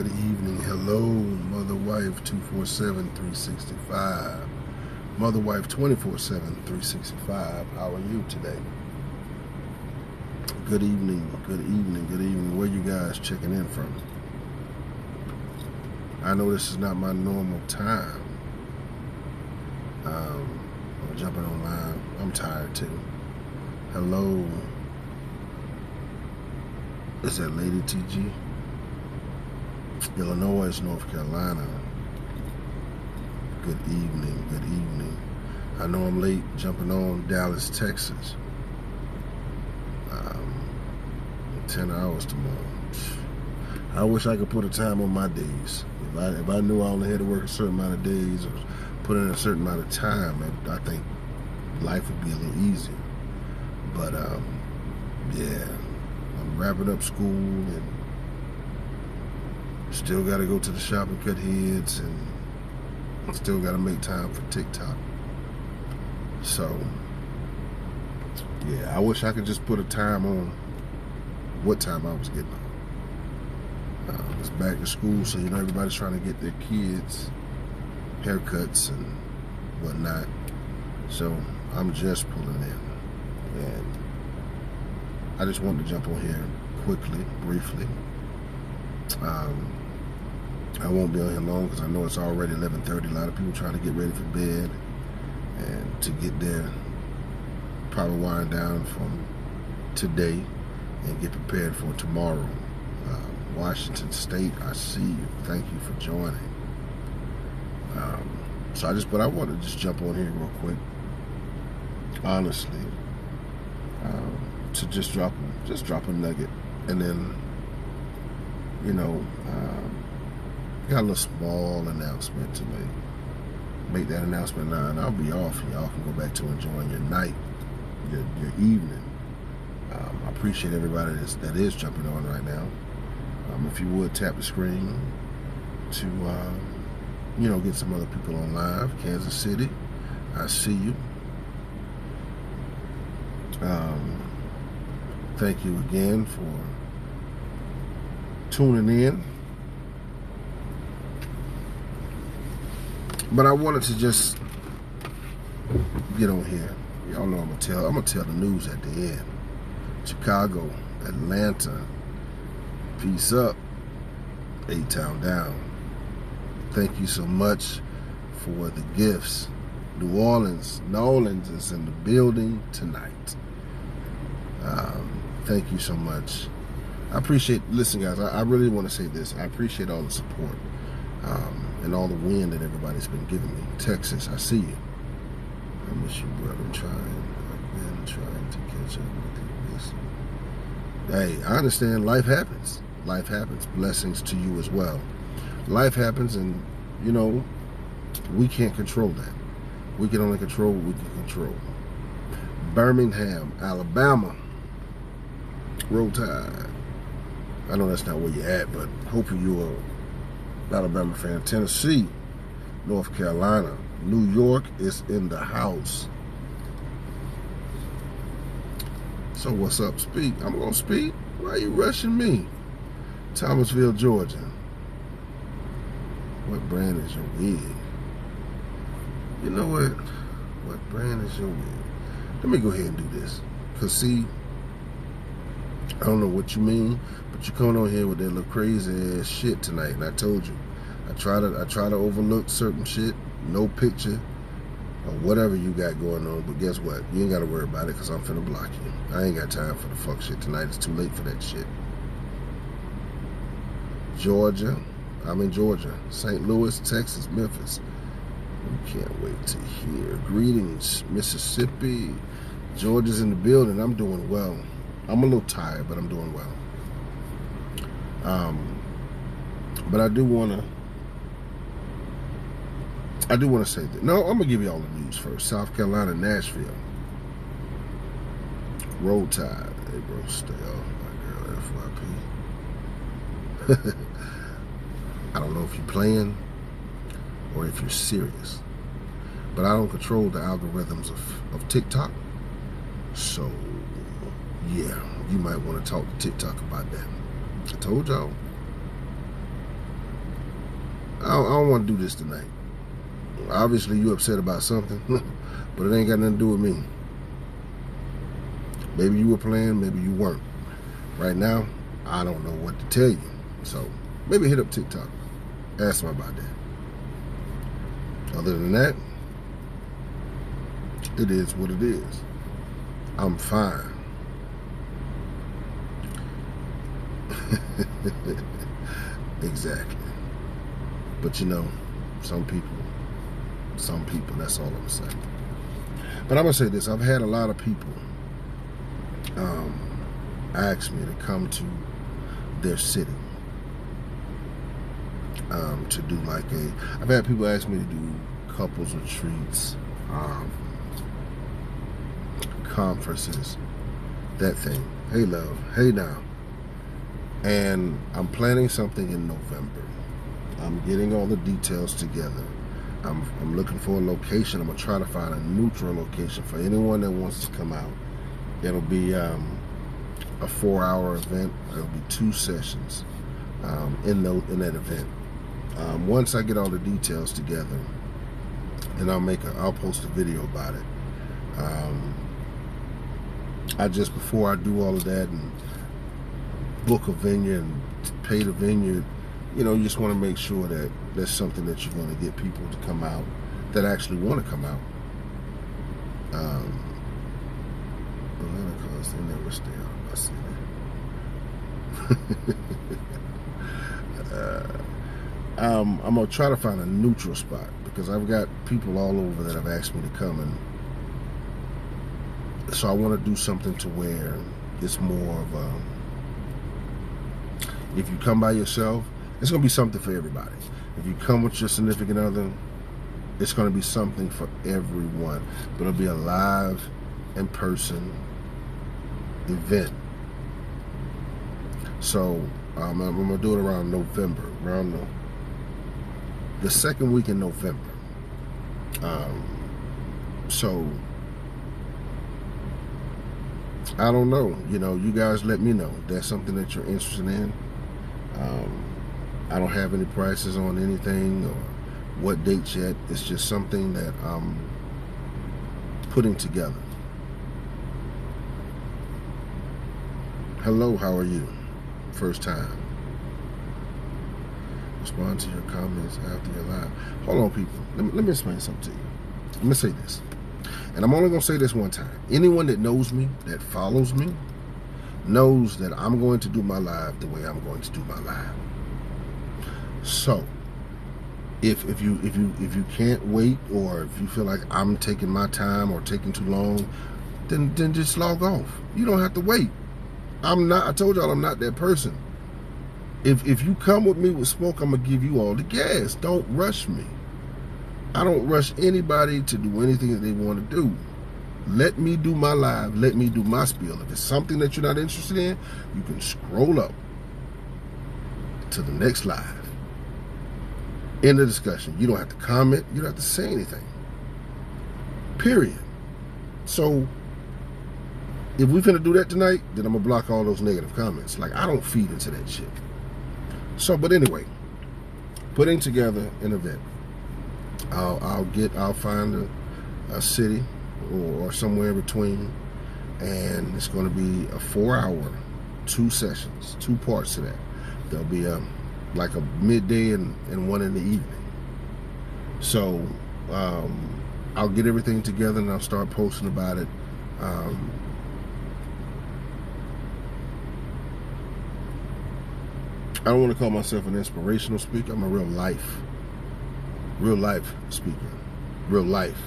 Good evening. Hello, Mother Wife 247-365. Mother Wife 24/7-365. How are you today? Good evening. Good evening. Good evening. Where you guys checking in from? I know this is not my normal time. I'm jumping online. I'm tired too. Hello. Is that Lady TG? Illinois, North Carolina. Good evening, good evening. I know I'm late jumping on Dallas, Texas. 10 hours tomorrow. I wish I could put a time on my days. If I knew I only had to work a certain amount of days or put in a certain amount of time, I think life would be a little easier. But yeah, I'm wrapping up school and still got to go to the shop and cut heads, and still got to make time for TikTok. So, yeah, I wish I could just put a time on what time I was getting on. It's back to school, so everybody's trying to get their kids haircuts and whatnot. So I'm just pulling in, and I just wanted to jump on here quickly, briefly. I won't be on here long because I know it's already 11:30. A lot of people trying to get ready for bed and to get there, probably wind down from today and get prepared for tomorrow. Washington State, I see you. Thank you for joining. But I want to just jump on here real quick, honestly, to just drop a nugget, and then got a little small announcement to make that announcement now, and I'll be off. Y'all can go back to enjoying your night, your evening. I appreciate everybody that is jumping on right now. If you would tap the screen to get some other people on live. Kansas City, I see you. Thank you again for tuning in. But I wanted to just get on here. Y'all know I'm gonna tell the news at the end. Chicago, Atlanta, peace up. A-Town down. Thank you so much for the gifts. New Orleans is in the building tonight. Thank you so much. I appreciate, listen guys, I really want to say this. I appreciate all the support and all the wind that everybody's been giving me. Texas, I see you. I miss you, brother. I've been trying to catch up with you. Hey, I understand life happens. Life happens. Blessings to you as well. Life happens, and we can't control that. We can only control what we can control. Birmingham, Alabama. Roll Tide. I know that's not where you're at, but hopefully you're an Alabama fan. Tennessee, North Carolina, New York is in the house. So what's up? Speak. I'm going to speak. Why are you rushing me? Thomasville, Georgia. What brand is your wig? You know what? What brand is your wig? Let me go ahead and do this. Because see, I don't know what you mean, but you coming on here with that little crazy ass shit tonight, and I told you, I try to overlook certain shit, no picture, or whatever you got going on, but guess what? You ain't got to worry about it because I'm finna block you. I ain't got time for the fuck shit tonight. It's too late for that shit. Georgia, I'm in Georgia. St. Louis, Texas, Memphis. You can't wait to hear. Greetings, Mississippi. Georgia's in the building. I'm doing well. I'm a little tired, but I'm doing well. But I do want to say that. No, I'm gonna give you all the news first. South Carolina, Nashville. Roll Tide. Hey, bro, stay off my girl, FYP. I don't know if you're playing or if you're serious, but I don't control the algorithms of TikTok. So, yeah, you might want to talk to TikTok about that. I told y'all. I don't want to do this tonight. Obviously, you upset about something, but it ain't got nothing to do with me. Maybe you were playing, maybe you weren't. Right now, I don't know what to tell you. So maybe hit up TikTok. Ask them about that. Other than that, it is what it is. I'm fine. Exactly. But you know, some people, that's all I'm saying. But I'm gonna say this, I've had a lot of people ask me to come to their city to do like I've had people ask me to do couples retreats, conferences, that thing. Hey love, hey now. And I'm planning something in November. I'm getting all the details together. I'm looking for a location. I'm gonna try to find a neutral location for anyone that wants to come out. It'll be a 4-hour event. It'll be 2 sessions in that event. Once I get all the details together, then I'll post a video about it. Before I do all of that and book a venue and pay the venue, you know, you just want to make sure that that's something that you're going to get people to come out that actually want to come out. Because they never stay out of my city. I'm going to try to find a neutral spot because I've got people all over that have asked me to come, and so I want to do something to where it's more of if you come by yourself, it's going to be something for everybody. If you come with your significant other, it's going to be something for everyone. But it'll be a live, in-person event. So I'm going to do it around November, around the second week in November. So I don't know. You know, you guys let me know. If that's something that you're interested in. I don't have any prices on anything or what dates yet. It's just something that I'm putting together. Hello, how are you? First time. Respond to your comments after your live. Hold on, people. Let me explain something to you. Let me say this. And I'm only going to say this one time. Anyone that knows me, that follows me, knows that I'm going to do my live the way I'm going to do my live. So, if you can't wait, or if you feel like I'm taking my time or taking too long, then just log off. You don't have to wait. I told y'all I'm not that person. If you come with me with smoke, I'm gonna give you all the gas. Don't rush me. I don't rush anybody to do anything that they want to do. Let me do my live. Let me do my spiel. If it's something that you're not interested in, you can scroll up to the next live. End the discussion. You don't have to comment. You don't have to say anything. Period. So, if we're finna do that tonight, then I'm gonna block all those negative comments. Like, I don't feed into that shit. So, but anyway, putting together an event. I'll find a city or somewhere in between, and it's going to be a 4-hour, 2 sessions, 2 parts to that. There'll be like a midday and one in the evening. So I'll get everything together and I'll start posting about it. I don't want to call myself an inspirational speaker. I'm a real life speaker, real life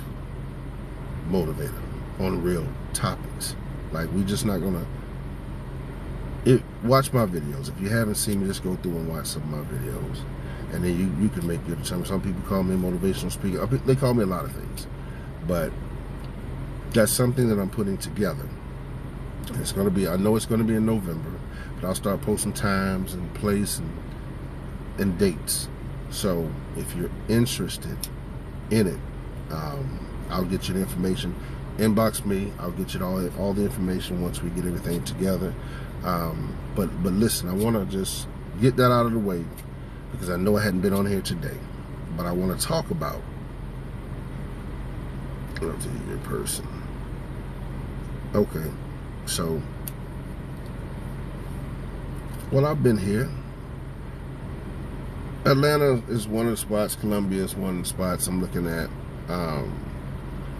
motivator on real topics. Like, we just not gonna watch my videos. If you haven't seen me, just go through and watch some of my videos, and then you can make your determination. Some people call me a motivational speaker. They call me a lot of things, but that's something that I'm putting together. It's gonna be, I know it's gonna be in November, but I'll start posting times and place and dates. So if you're interested in it, I'll get you the information. Inbox me. I'll get you all the information once we get everything together. But listen, I want to just get that out of the way. because I know I hadn't been on here today, but I want to talk about your person. Okay, so, well, I've been here. Atlanta is one of the spots. Columbia is one of the spots I'm looking at.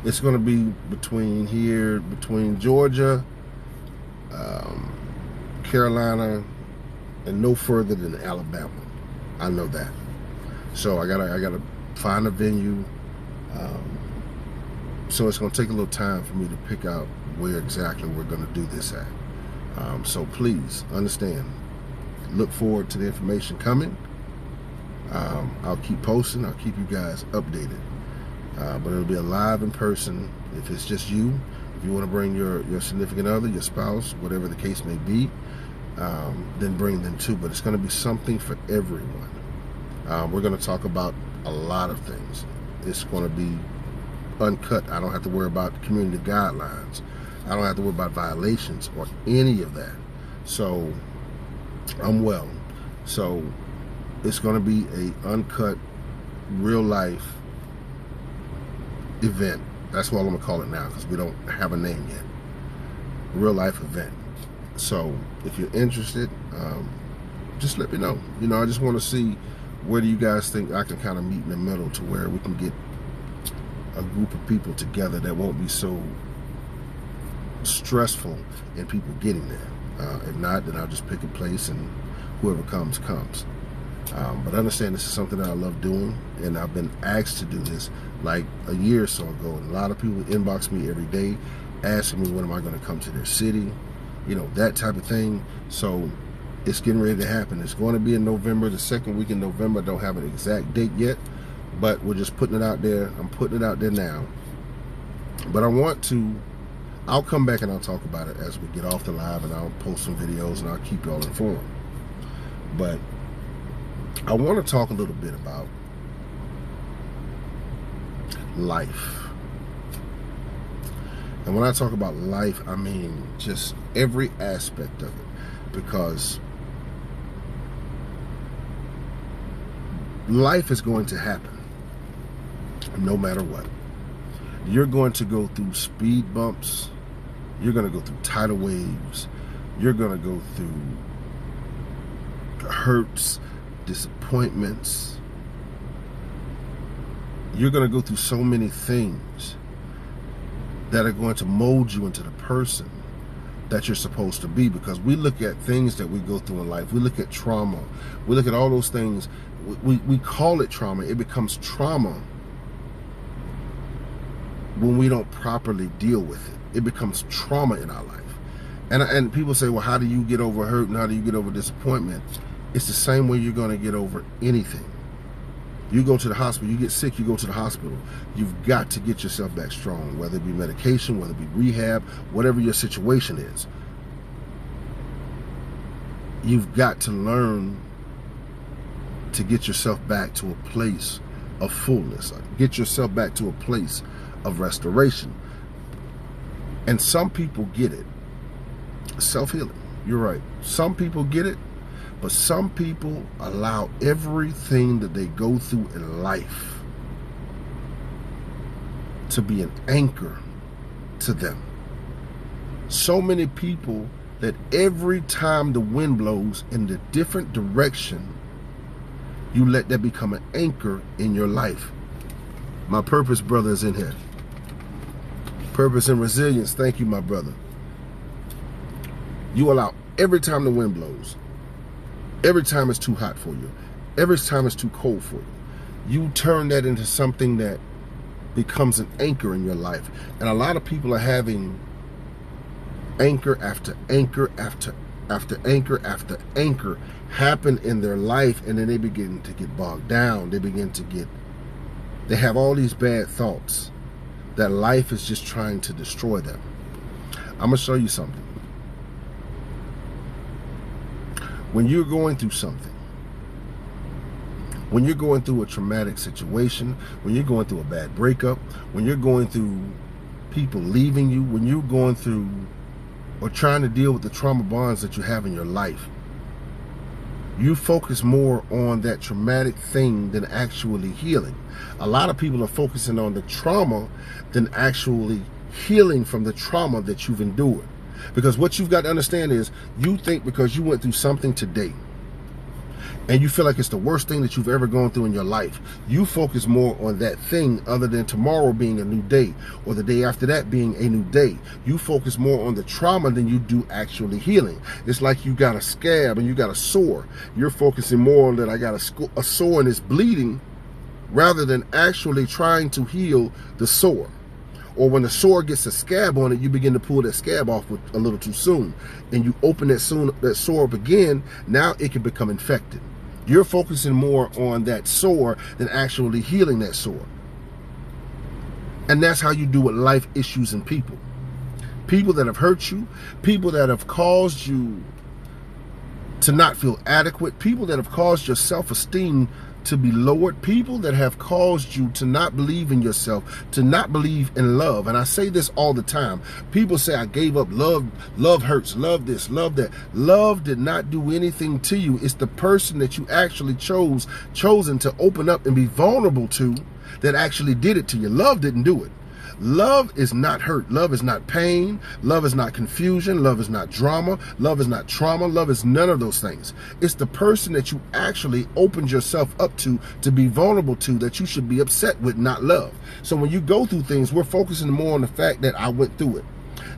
It's going to be between Georgia, Carolina, and no further than Alabama. I know that. So I gotta find a venue. So it's going to take a little time for me to pick out where exactly we're going to do this at. So please understand. Look forward to the information coming. I'll keep posting. I'll keep you guys updated. But it'll be a live in person. If it's just you, if you want to bring your significant other, your spouse, whatever the case may be, then bring them too. But it's going to be something for everyone. We're going to talk about a lot of things. It's going to be uncut. I don't have to worry about community guidelines. I don't have to worry about violations or any of that. So I'm well. So it's going to be a uncut, real life event. That's what I'm going to call it now, because we don't have a name yet. Real life event. So if you're interested, just let me know. You know, I just want to see, where do you guys think I can kind of meet in the middle to where we can get a group of people together that won't be so stressful in people getting there. If not, then I'll just pick a place and whoever comes. But understand, this is something that I love doing, and I've been asked to do this like a year or so ago, and a lot of people inbox me every day asking me when am I going to come to their city, you know, that type of thing. So it's getting ready to happen. It's going to be in November, the second week in November. I don't have an exact date yet, but we're just putting it out there. I'm putting it out there now. But I'll come back and I'll talk about it as we get off the live, and I'll post some videos and I'll keep you all informed. But I want to talk a little bit about life. And when I talk about life, I mean just every aspect of it, because life is going to happen no matter what. You're going to go through speed bumps. You're going to go through tidal waves. You're going to go through hurts, disappointments. You're going to go through so many things that are going to mold you into the person that you're supposed to be, because we look at things that we go through in life. We look at trauma. We look at all those things. We call it trauma. It becomes trauma when we don't properly deal with it. It becomes trauma in our life. And people say, well, how do you get over hurt and how do you get over disappointment? It's the same way you're going to get over anything. You go to the hospital, you get sick, you go to the hospital. You've got to get yourself back strong, whether it be medication, whether it be rehab, whatever your situation is. You've got to learn to get yourself back to a place of fullness. Get yourself back to a place of restoration. And some people get it. Self-healing. You're right. Some people get it. But some people allow everything that they go through in life to be an anchor to them. So many people that every time the wind blows in a different direction, you let that become an anchor in your life. My purpose brother is in here. Purpose and resilience. Thank you, my brother. You allow every time the wind blows, every time it's too hot for you, every time it's too cold for you, you turn that into something that becomes an anchor in your life. And a lot of people are having anchor after anchor after anchor after anchor happen in their life, and then they begin to get bogged down. They have all these bad thoughts that life is just trying to destroy them. I'm going to show you something. When you're going through something, when you're going through a traumatic situation, when you're going through a bad breakup, when you're going through people leaving you, when you're going through or trying to deal with the trauma bonds that you have in your life, You focus more on that traumatic thing than actually healing. A lot of people are focusing on the trauma than actually healing from the trauma that you've endured. Because what you've got to understand is, you think because you went through something today and you feel like it's the worst thing that you've ever gone through in your life, you focus more on that thing other than tomorrow being a new day or the day after that being a new day. You focus more on the trauma than you do actually healing. It's like you got a scab and you got a sore. You're focusing more on that I got a sore and it's bleeding rather than actually trying to heal the sore. Or when the sore gets a scab on it, you begin to pull that scab off a little too soon. And you open that sore up again, now it can become infected. You're focusing more on that sore than actually healing that sore. And that's how you do with life issues and people. People that have hurt you, people that have caused you to not feel adequate, people that have caused your self-esteem to be lowered, people that have caused you to not believe in yourself, to not believe in love. And I say this all the time. People say, I gave up. Love hurts. Love this, love that. Love did not do anything to you. It's the person that you actually chosen to open up and be vulnerable to that actually did it to you. Love didn't do it. Love is not hurt. Love is not pain. Love is not confusion. Love is not drama. Love is not trauma. Love is none of those things. It's the person that you actually opened yourself up to be vulnerable to, that you should be upset with, not love. So when you go through things, we're focusing more on the fact that I went through it.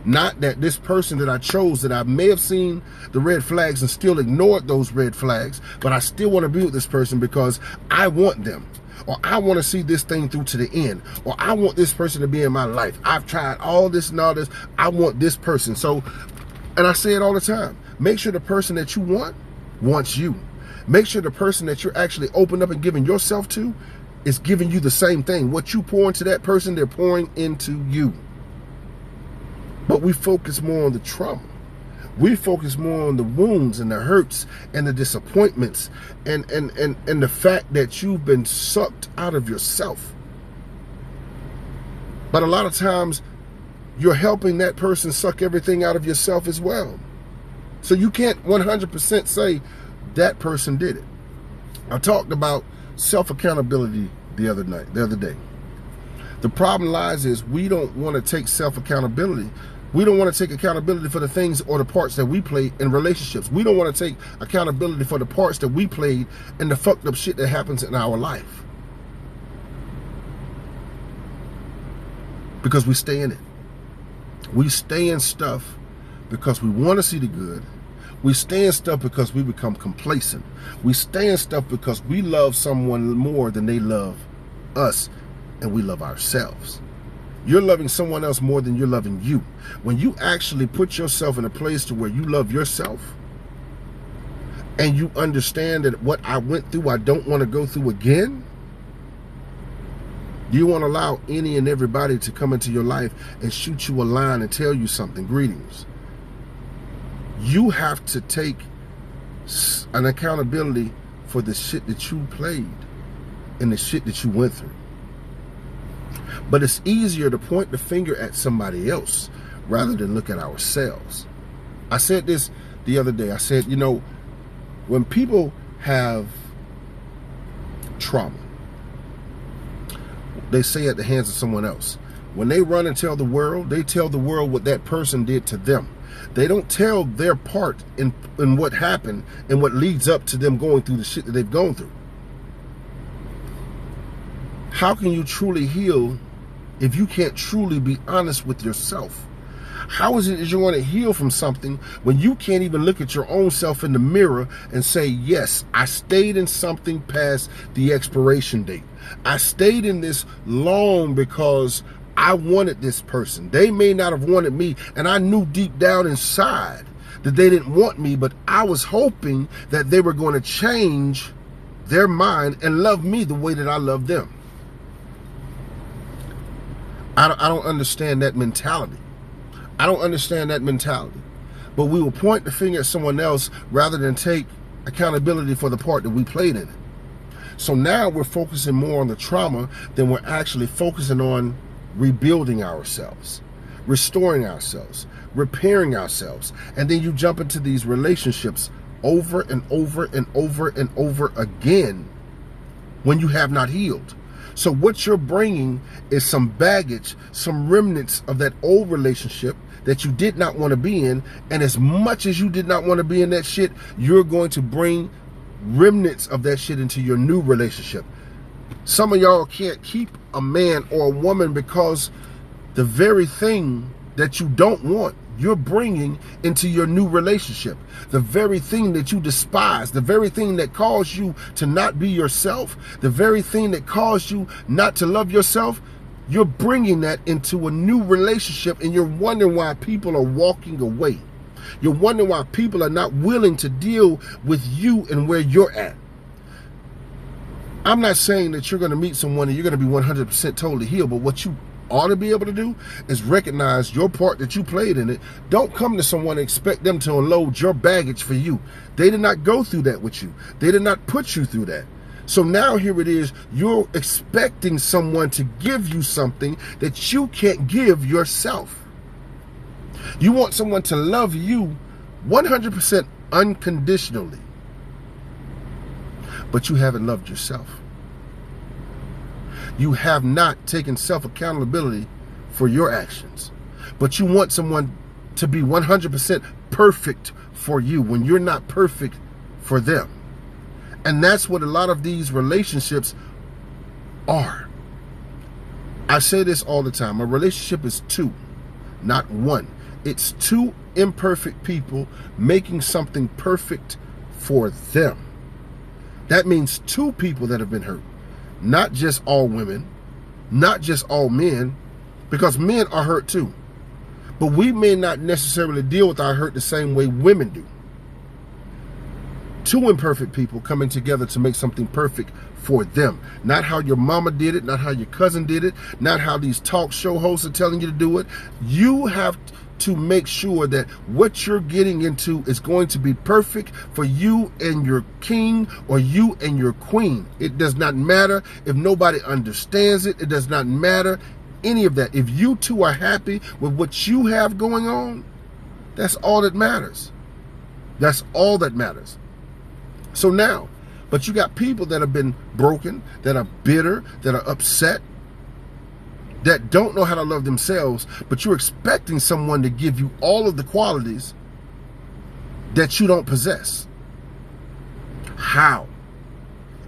Not that this person that I chose, that I may have seen the red flags and still ignored those red flags, but I still want to be with this person because I want them. Or I want to see this thing through to the end. Or I want this person to be in my life. I've tried all this and all this. I want this person. So, and I say it all the time. Make sure the person that you want wants you. Make sure the person that you're actually opening up and giving yourself to is giving you the same thing. What you pour into that person, they're pouring into you. But we focus more on the trauma. We focus more on the wounds and the hurts and the disappointments and the fact that you've been sucked out of yourself. But a lot of times you're helping that person suck everything out of yourself as well. So you can't 100% say that person did it. I talked about self-accountability the other day. The problem lies is we don't want to take self-accountability. We don't want to take accountability for the things or the parts that we play in relationships. We don't want to take accountability for the parts that we played and the fucked up shit that happens in our life. Because we stay in it. We stay in stuff because we want to see the good. We stay in stuff because we become complacent. We stay in stuff because we love someone more than they love us, and we love ourselves. You're loving someone else more than you're loving you. When you actually put yourself in a place to where you love yourself and you understand that what I went through, I don't want to go through again, you won't allow any and everybody to come into your life and shoot you a line and tell you something. Greetings. You have to take an accountability for the shit that you played and the shit that you went through. But it's easier to point the finger at somebody else rather than look at ourselves. I said this the other day. I said, you know, when people have trauma, they say at the hands of someone else. When they run and tell the world, they tell the world what that person did to them. They don't tell their part in what happened and what leads up to them going through the shit that they've gone through. How can you truly heal if you can't truly be honest with yourself? How is it that you want to heal from something when you can't even look at your own self in the mirror and say, yes, I stayed in something past the expiration date. I stayed in this long because I wanted this person. They may not have wanted me, and I knew deep down inside that they didn't want me, but I was hoping that they were going to change their mind and love me the way that I love them. I don't understand that mentality. I don't understand that mentality. But we will point the finger at someone else rather than take accountability for the part that we played in it. So now we're focusing more on the trauma than we're actually focusing on rebuilding ourselves, restoring ourselves, repairing ourselves. And then you jump into these relationships over and over and over and over again when you have not healed. So what you're bringing is some baggage, some remnants of that old relationship that you did not want to be in. And as much as you did not want to be in that shit, you're going to bring remnants of that shit into your new relationship. Some of y'all can't keep a man or a woman because the very thing that you don't want, you're bringing into your new relationship. The very thing that you despise, the very thing that caused you to not be yourself, the very thing that caused you not to love yourself, you're bringing that into a new relationship, and you're wondering why people are walking away. You're wondering why people are not willing to deal with you and where you're at. I'm not saying that you're going to meet someone and you're going to be 100% totally healed, but what you ought to be able to do is recognize your part that you played in it. Don't come to someone and expect them to unload your baggage for you. They did not go through that with you. They did not put you through that. So now here it is, you're expecting someone to give you something that you can't give yourself. You want someone to love you 100% unconditionally, but you haven't loved yourself. You have not taken self-accountability for your actions, but you want someone to be 100% perfect for you when you're not perfect for them. And that's what a lot of these relationships are. I say this all the time. A relationship is two, not one. It's two imperfect people making something perfect for them. That means two people that have been hurt. Not just all women, not just all men, because men are hurt too. But we may not necessarily deal with our hurt the same way women do. Two imperfect people coming together to make something perfect for them. Not how your mama did it, not how your cousin did it, not how these talk show hosts are telling you to do it. You have to make sure that what you're getting into is going to be perfect for you and your king or you and your queen. It does not matter if nobody understands it. It does not matter any of that. If you two are happy with what you have going on, that's all that matters. That's all that matters. So now, but you got people that have been broken, that are bitter, that are upset, that don't know how to love themselves, but you're expecting someone to give you all of the qualities that you don't possess. How?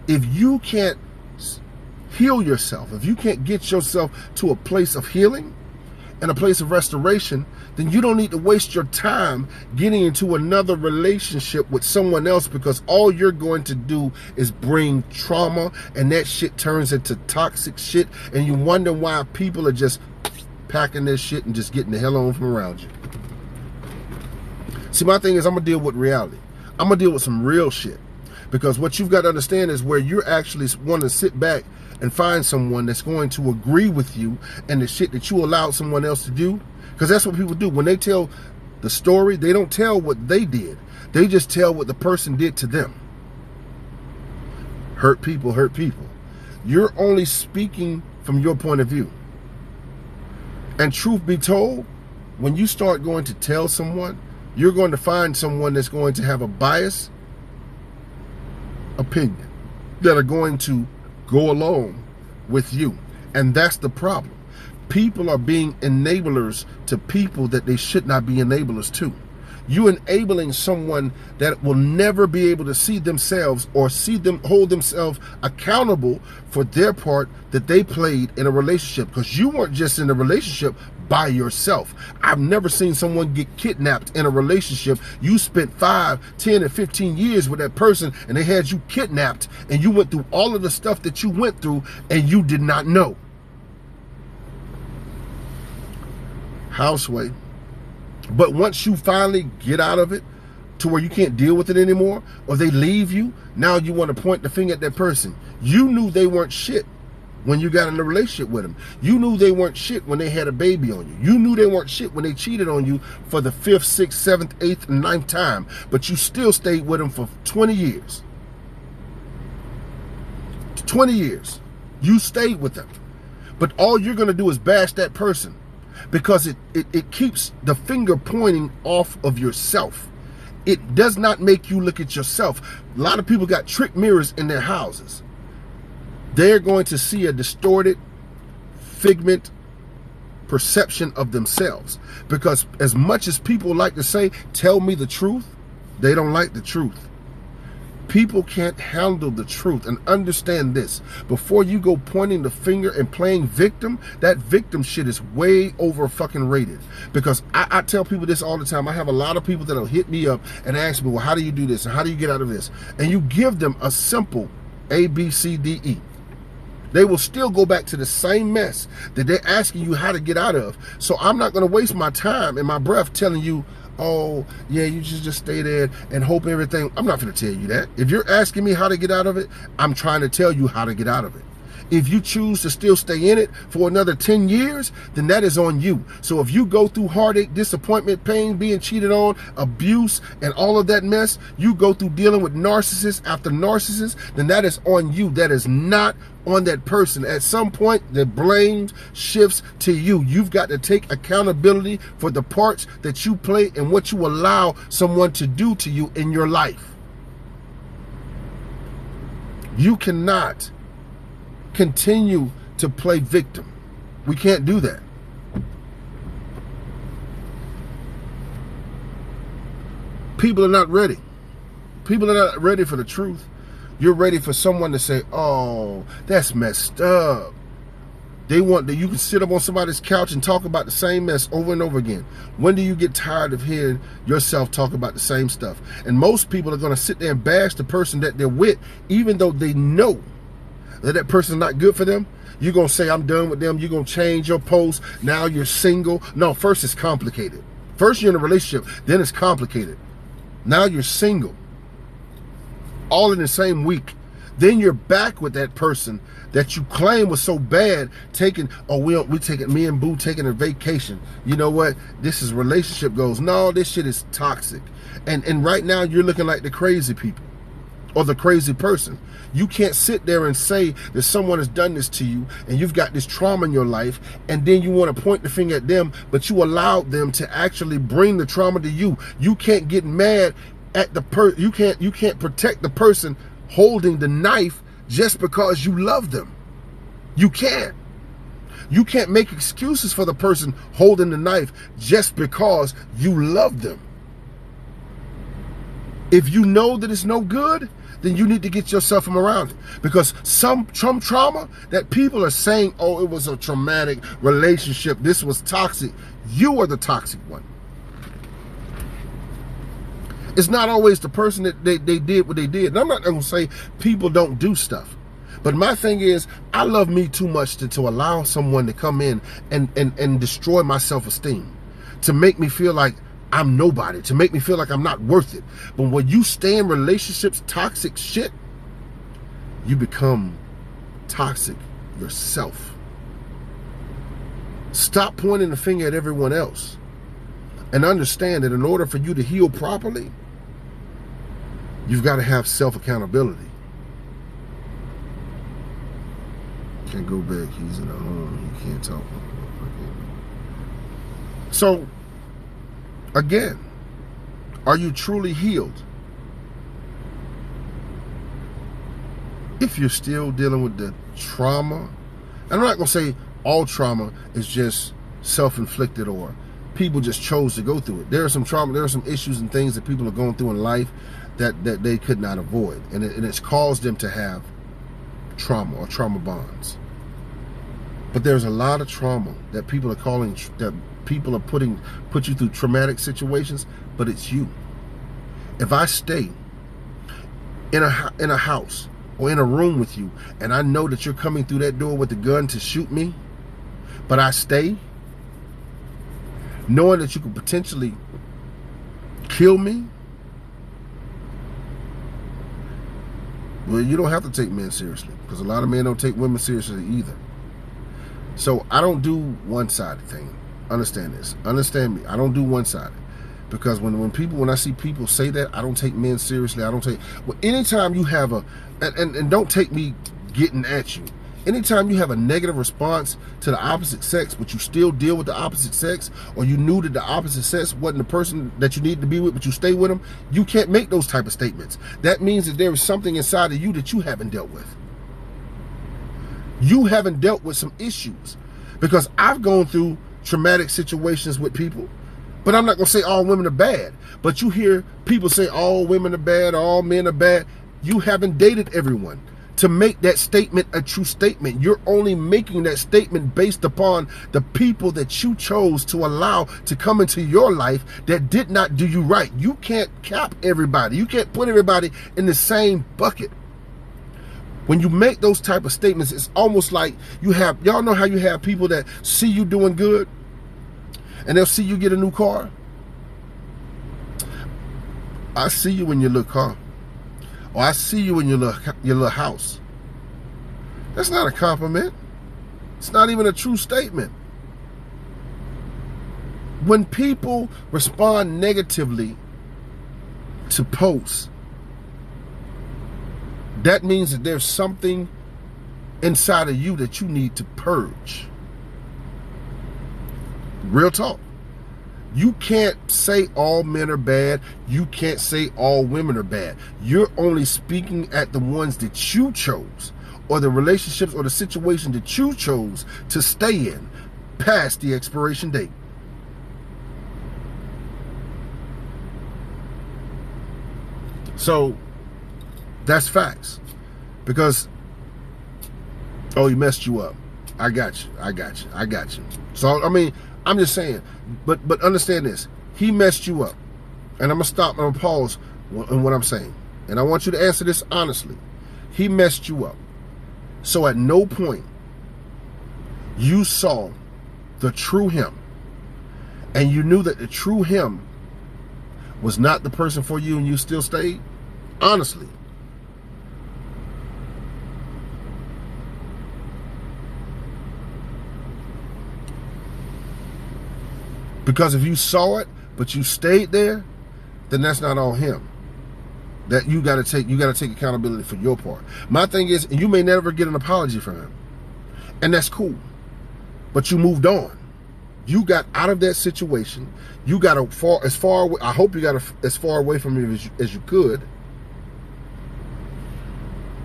If you can't heal yourself, if you can't get yourself to a place of healing and a place of restoration, then you don't need to waste your time getting into another relationship with someone else, because all you're going to do is bring trauma, and that shit turns into toxic shit, and you wonder why people are just packing their shit and just getting the hell on from around you. See, my thing is, I'm going to deal with reality. I'm going to deal with some real shit, because what you've got to understand is where you're actually want to sit back and find someone that's going to agree with you and the shit that you allowed someone else to do. Because that's what people do. When they tell the story, they don't tell what they did. They just tell what the person did to them. Hurt people hurt people. You're only speaking from your point of view. And truth be told, when you start going to tell someone, you're going to find someone that's going to have a biased opinion that are going to go along with you. And that's the problem. People are being enablers to people that they should not be enablers to. You enabling someone that will never be able to see themselves or see them hold themselves accountable for their part that they played in a relationship, because you weren't just in a relationship by yourself. I've never seen someone get kidnapped in a relationship. You spent 5, 10, and 15 years with that person, and they had you kidnapped, and you went through all of the stuff that you went through, and you did not know. Houseway. But once you finally get out of it to where you can't deal with it anymore, or they leave you, now you want to point the finger at that person. You knew they weren't shit when you got in a relationship with them. You knew they weren't shit when they had a baby on you. You knew they weren't shit when they cheated on you for the 5th, 6th, 7th, 8th, and 9th time. But you still stayed with them for 20 years. 20 years. You stayed with them. But all you're going to do is bash that person, because it keeps the finger pointing off of yourself. It does not make you look at yourself. A lot of people got trick mirrors in their houses. They're going to see a distorted figment perception of themselves. Because as much as people like to say, tell me the truth, they don't like the truth. People can't handle the truth. And understand this, before you go pointing the finger and playing victim, that victim shit is way over fucking rated. Because I tell people this all the time. I have a lot of people that'll hit me up and ask me, well, how do you do this? And how do you get out of this? And you give them a simple A, B, C, D, E. They will still go back to the same mess that they're asking you how to get out of. So I'm not going to waste my time and my breath telling you, oh, yeah, you just stay there and hope everything. I'm not going to tell you that. If you're asking me how to get out of it, I'm trying to tell you how to get out of it. If you choose to still stay in it for another 10 years, then that is on you. So if you go through heartache, disappointment, pain, being cheated on, abuse, and all of that mess, you go through dealing with narcissist after narcissist, then that is on you. That is not on that person. At some point, the blame shifts to you. You've got to take accountability for the parts that you play and what you allow someone to do to you in your life. You cannot continue to play victim. We can't do that. People are not ready. People are not ready for the truth. You're ready for someone to say, oh, that's messed up. They want that you can sit up on somebody's couch and talk about the same mess over and over again. When do you get tired of hearing yourself talk about the same stuff? And most people are going to sit there and bash the person that they're with, even though they know that person's not good for them. You're going to say, I'm done with them. You're going to change your post. Now you're single. No, first it's complicated. First you're in a relationship, then it's complicated. Now you're single. All in the same week. Then you're back with that person that you claim was so bad, me and Boo taking a vacation. You know what? This is relationship goals. No, this shit is toxic. And right now you're looking like the crazy people or the crazy person. You can't sit there and say that someone has done this to you and you've got this trauma in your life, and then you want to point the finger at them, but you allowed them to actually bring the trauma to you. You can't get mad at the you can't protect the person holding the knife just because you love them. You can't. You can't make excuses for the person holding the knife just because you love them. If you know that it's no good, then you need to get yourself from around it. Because some trauma that people are saying, oh, it was a traumatic relationship, this was toxic. You are the toxic one. It's not always the person that they did what they did. And I'm not going to say people don't do stuff. But my thing is, I love me too much to allow someone to come in and destroy my self-esteem. To make me feel like I'm nobody. To make me feel like I'm not worth it. But when you stay in relationships, toxic shit, you become toxic yourself. Stop pointing the finger at everyone else. And understand that in order for you to heal properly, you've got to have self-accountability. Can't go back. He's in a home. You can't talk. So, again, are you truly healed? If you're still dealing with the trauma, and I'm not going to say all trauma is just self-inflicted or people just chose to go through it. There are some trauma, there are some issues and things that people are going through in life that they could not avoid. And it's caused them to have trauma or trauma bonds. But there's a lot of trauma that people are calling, that people are put you through traumatic situations, but it's you. If I stay in a house or in a room with you and I know that you're coming through that door with a gun to shoot me, but I stay, knowing that you could potentially kill me, well, you don't have to take men seriously, because a lot of men don't take women seriously either. So I don't do one-sided thing. Understand this. Understand me. I don't do one-sided. Because when I see people say that, I don't take men seriously. I don't take, well, anytime you have and don't take me getting at you. Anytime you have a negative response to the opposite sex, but you still deal with the opposite sex, or you knew that the opposite sex wasn't the person that you needed to be with, but you stay with them, you can't make those type of statements. That means that there is something inside of you that you haven't dealt with. You haven't dealt with some issues. Because I've gone through traumatic situations with people, but I'm not going to say all women are bad. But you hear people say all women are bad, all men are bad. You haven't dated everyone to make that statement a true statement. You're only making that statement based upon the people that you chose to allow to come into your life that did not do you right. You can't cap everybody. You can't put everybody in the same bucket. When you make those type of statements, it's almost like y'all know how you have people that see you doing good and they'll see you get a new car. I see you in your little car. Or I see you in your little house. That's not a compliment. It's not even a true statement. When people respond negatively to posts, that means that there's something inside of you that you need to purge. Real talk. You can't say all men are bad. You can't say all women are bad. You're only speaking at the ones that you chose, or the relationships or the situation that you chose to stay in past the expiration date. So that's facts. Because, oh, he messed you up. I got you. So, I mean, I'm just saying, but understand this. He messed you up. And I'm going to stop and I'm going to pause in what I'm saying. And I want you to answer this honestly. He messed you up. So at no point you saw the true him. And you knew that the true him was not the person for you and you still stayed? Honestly. Because if you saw it, but you stayed there, then that's not all him. That you gotta take accountability for your part. My thing is, you may never get an apology from him. And that's cool. But you moved on. You got out of that situation. You got I hope you got as far away from him as you could.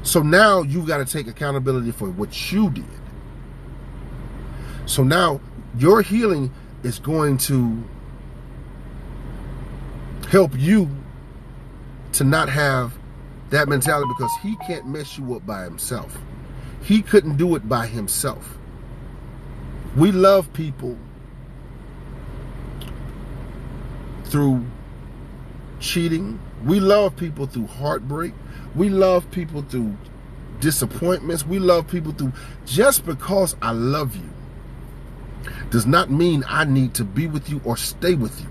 So now you've got to take accountability for what you did. So now your healing is going to help you to not have that mentality, because he can't mess you up by himself. He couldn't do it by himself. We love people through cheating. We love people through heartbreak. We love people through disappointments. We love people through, just because I love you does not mean I need to be with you or stay with you.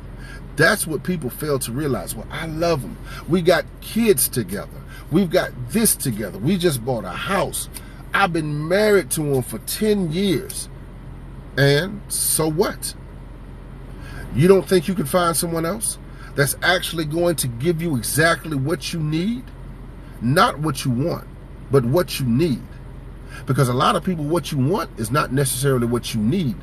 That's what people fail to realize. Well, I love him. We got kids together. We've got this together. We just bought a house. I've been married to him for 10 years. And so what? You don't think you can find someone else that's actually going to give you exactly what you need? Not what you want, but what you need. Because a lot of people, what you want is not necessarily what you need.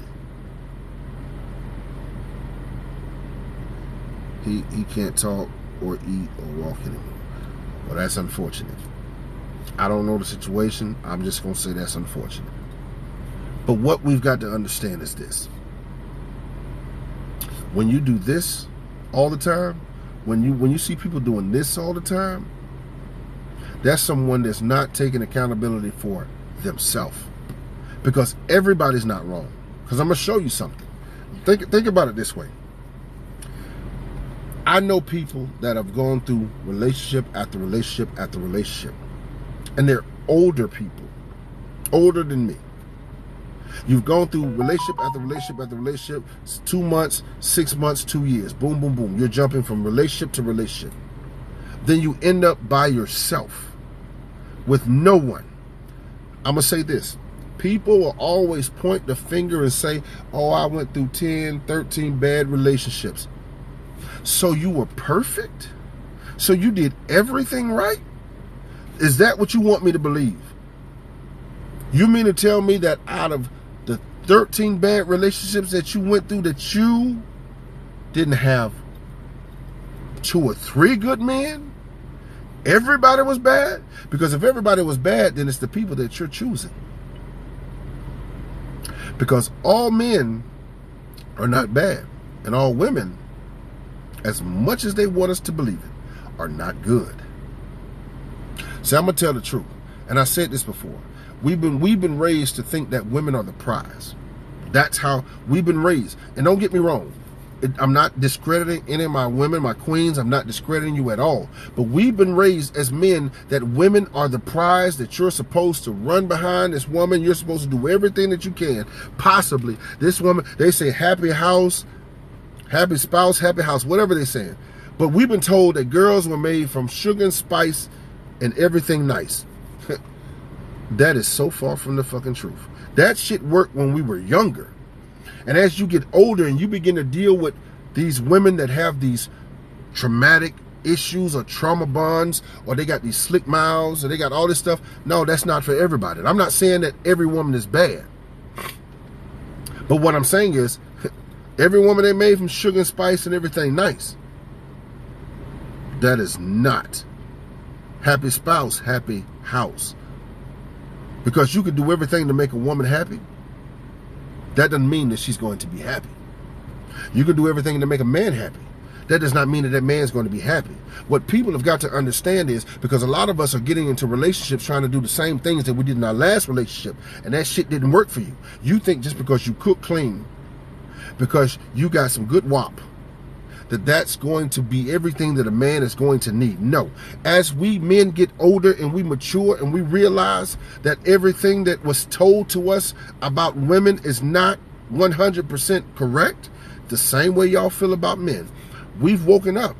He can't talk or eat or walk anymore. Well, that's unfortunate. I don't know the situation. I'm just going to say that's unfortunate. But what we've got to understand is this. When you do this all the time, when you see people doing this all the time, that's someone that's not taking accountability for themselves. Because everybody's not wrong. Because I'm going to show you something. Think about it this way. I know people that have gone through relationship after relationship after relationship. And they're older people. Older than me. You've gone through relationship after relationship after relationship. 2 months, 6 months, 2 years. Boom, boom, boom. You're jumping from relationship to relationship. Then you end up by yourself. With no one. I'm going to say this. People will always point the finger and say, oh, I went through 10, 13 bad relationships. So you were perfect? So you did everything right? Is that what you want me to believe? You mean to tell me that out of the 13 bad relationships that you went through, that you didn't have 2 or 3 good men? Everybody was bad? Because if everybody was bad, then it's the people that you're choosing. Because all men are not bad, and all women, as much as they want us to believe it, are not good. See, I'm gonna tell the truth, and I said this before. We've been raised to think that women are the prize. That's how we've been raised. And don't get me wrong, I'm not discrediting any of my women, my queens. I'm not discrediting you at all. But we've been raised as men that women are the prize, that you're supposed to run behind this woman. You're supposed to do everything that you can. Possibly. This woman, they say happy house, happy spouse, happy house, whatever they're saying. But we've been told that girls were made from sugar and spice and everything nice. That is so far from the fucking truth. That shit worked when we were younger. And as you get older and you begin to deal with these women that have these traumatic issues or trauma bonds, or they got these slick mouths, or they got all this stuff, no, that's not for everybody. And I'm not saying that every woman is bad. But what I'm saying is, every woman they made from sugar and spice and everything nice, that is not happy spouse, happy house. Because you can do everything to make a woman happy, that doesn't mean that she's going to be happy. You can do everything to make a man happy. That does not mean that that man's going to be happy. What people have got to understand is, because a lot of us are getting into relationships trying to do the same things that we did in our last relationship, and that shit didn't work for you. You think just because you cook clean, because you got some good wop, that's going to be everything that a man is going to need. No. As we men get older and we mature and we realize that everything that was told to us about women is not 100% correct, the same way y'all feel about men. We've woken up.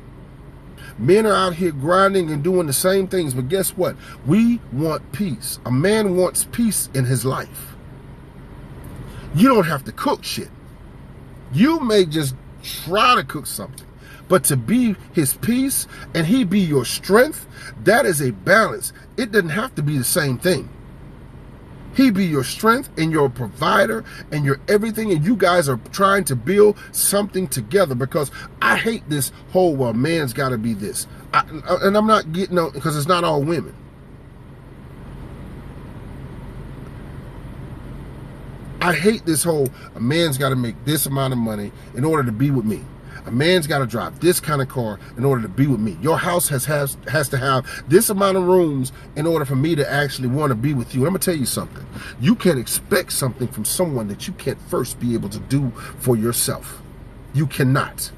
Men are out here grinding and doing the same things, but guess what? We want peace. A man wants peace in his life. You don't have to cook shit. You may just try to cook something, but to be his peace and he be your strength, that is a balance. It doesn't have to be the same thing. He be your strength and your provider and your everything, and you guys are trying to build something together. Because I hate this whole, well, man's got to be this. And I'm not getting on, because it's not all women. I hate this whole, a man's got to make this amount of money in order to be with me. A man's got to drive this kind of car in order to be with me. Your house has to have this amount of rooms in order for me to actually want to be with you. And I'm going to tell you something. You can't expect something from someone that you can't first be able to do for yourself. You cannot.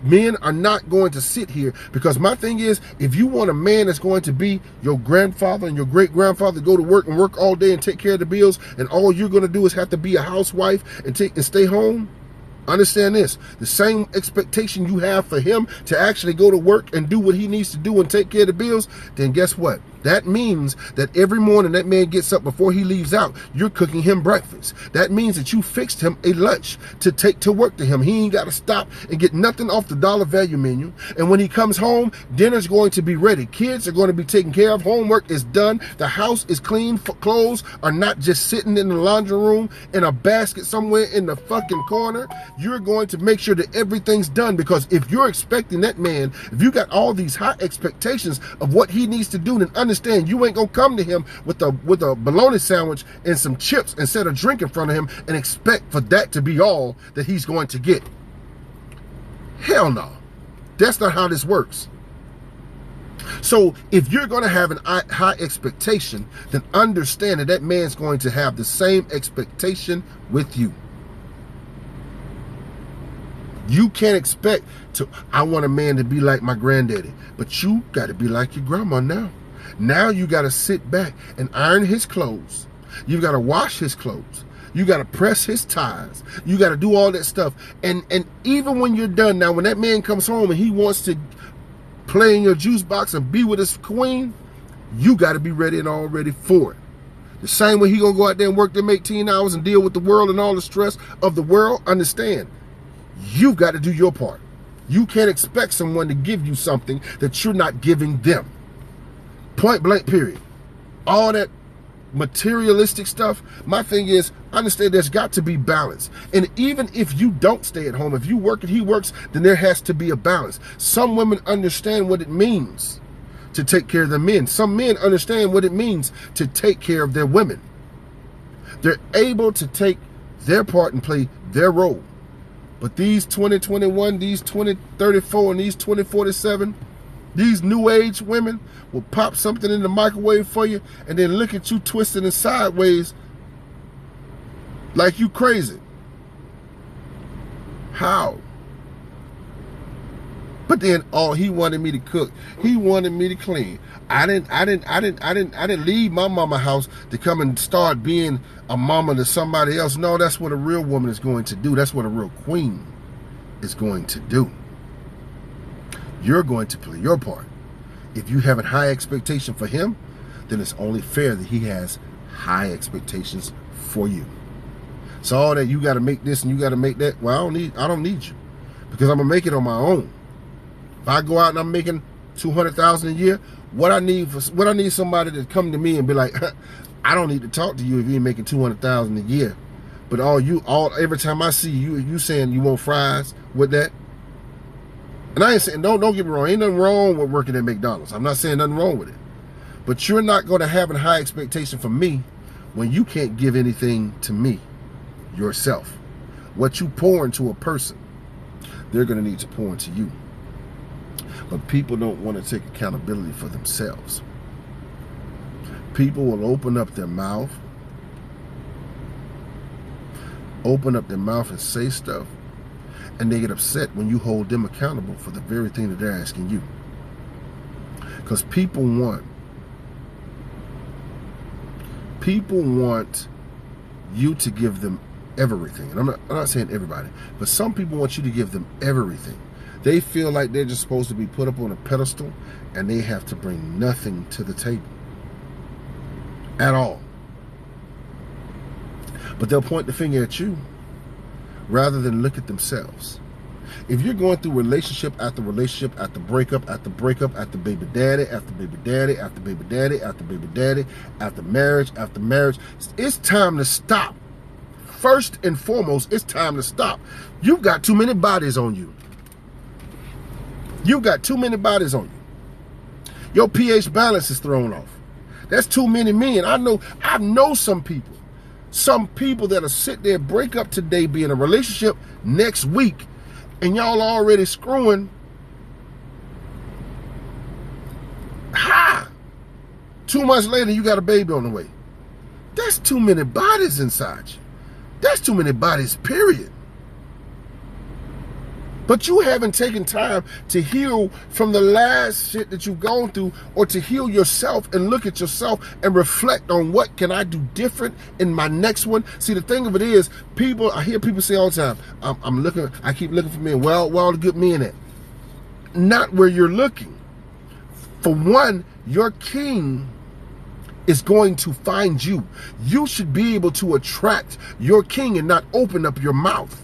Men are not going to sit here, because my thing is, if you want a man that's going to be your grandfather and your great-grandfather, go to work and work all day and take care of the bills, and all you're going to do is have to be a housewife and stay home, understand this. The same expectation you have for him to actually go to work and do what he needs to do and take care of the bills, then guess what? That means that every morning that man gets up, before he leaves out, you're cooking him breakfast. That means that you fixed him a lunch to take to work to him. He ain't got to stop and get nothing off the dollar value menu. And when he comes home, dinner's going to be ready. Kids are going to be taken care of. Homework is done. The house is clean. Clothes are not just sitting in the laundry room in a basket somewhere in the fucking corner. You're going to make sure that everything's done, because if you're expecting that man, if you got all these high expectations of what he needs to do, then understand you ain't gonna come to him with a bologna sandwich and some chips instead of drink in front of him and expect for that to be all that he's going to get. Hell no. That's not how this works. So if you're going to have an high expectation, then understand that that man's going to have the same expectation with you. You can't expect to, I want a man to be like my granddaddy, but you got to be like your grandma now. Now you got to sit back and iron his clothes. You got to wash his clothes. You got to press his ties. You got to do all that stuff. And even when you're done, now when that man comes home and he wants to play in your juice box and be with his queen, you got to be ready and all ready for it. The same way he going to go out there and work them 18 hours and deal with the world and all the stress of the world, understand, you've got to do your part. You can't expect someone to give you something that you're not giving them. Point blank, period. All that materialistic stuff. My thing is, understand there's got to be balance. And even if you don't stay at home, if you work and he works, then there has to be a balance. Some women understand what it means to take care of their men. Some men understand what it means to take care of their women. They're able to take their part and play their role. But these 2021, these 2034, and these 2047, these new age women will pop something in the microwave for you and then look at you twisting and sideways like you crazy. How? But then, oh, he wanted me to cook. He wanted me to clean. I didn't leave my mama house to come and start being a mama to somebody else. No, that's what a real woman is going to do. That's what a real queen is going to do. You're going to play your part. If you have a high expectation for him, then it's only fair that he has high expectations for you. So all that you got to make this and you got to make that, well, I don't need you, because I'm gonna make it on my own. If I go out and I'm making $200,000 a year, what I need somebody to come to me and be like, I don't need to talk to you if you ain't making $200,000 a year. But every time I see you saying you want fries with that. And I ain't saying, don't get me wrong, ain't nothing wrong with working at McDonald's. I'm not saying nothing wrong with it. But you're not going to have a high expectation for me when you can't give anything to me yourself. What you pour into a person, they're going to need to pour into you. But people don't want to take accountability for themselves. People will open up their mouth and say stuff, and they get upset when you hold them accountable for the very thing that they're asking you. Because people want you to give them everything. And I'm not saying everybody, but some people want you to give them everything. They feel like they're just supposed to be put up on a pedestal, and they have to bring nothing to the table at all. But they'll point the finger at you rather than look at themselves. If you're going through relationship after relationship, after breakup, after breakup, after baby daddy, after baby daddy, after baby daddy, after baby daddy, after marriage, it's time to stop. First and foremost, it's time to stop. You've got too many bodies on you. You've got too many bodies on you. Your pH balance is thrown off. That's too many men. I know some people that'll sit there, break up today, be in a relationship next week, and y'all already screwing. 2 months later, you got a baby on the way. That's too many bodies inside you. That's too many bodies, period. But you haven't taken time to heal from the last shit that you've gone through, or to heal yourself and look at yourself and reflect on what can I do different in my next one. See, the thing of it is, I hear people say all the time, I keep looking for men. Well, where all the good men at? Not where you're looking. For one, your king is going to find you. You should be able to attract your king and not open up your mouth.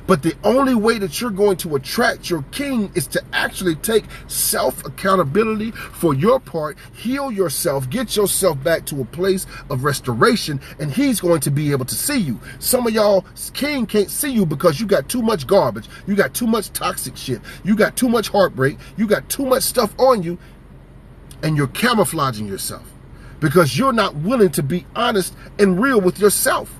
But the only way that you're going to attract your king is to actually take self-accountability for your part, heal yourself, get yourself back to a place of restoration, and he's going to be able to see you. Some of y'all, king can't see you because you got too much garbage. You got too much toxic shit. You got too much heartbreak. You got too much stuff on you, and you're camouflaging yourself because you're not willing to be honest and real with yourself.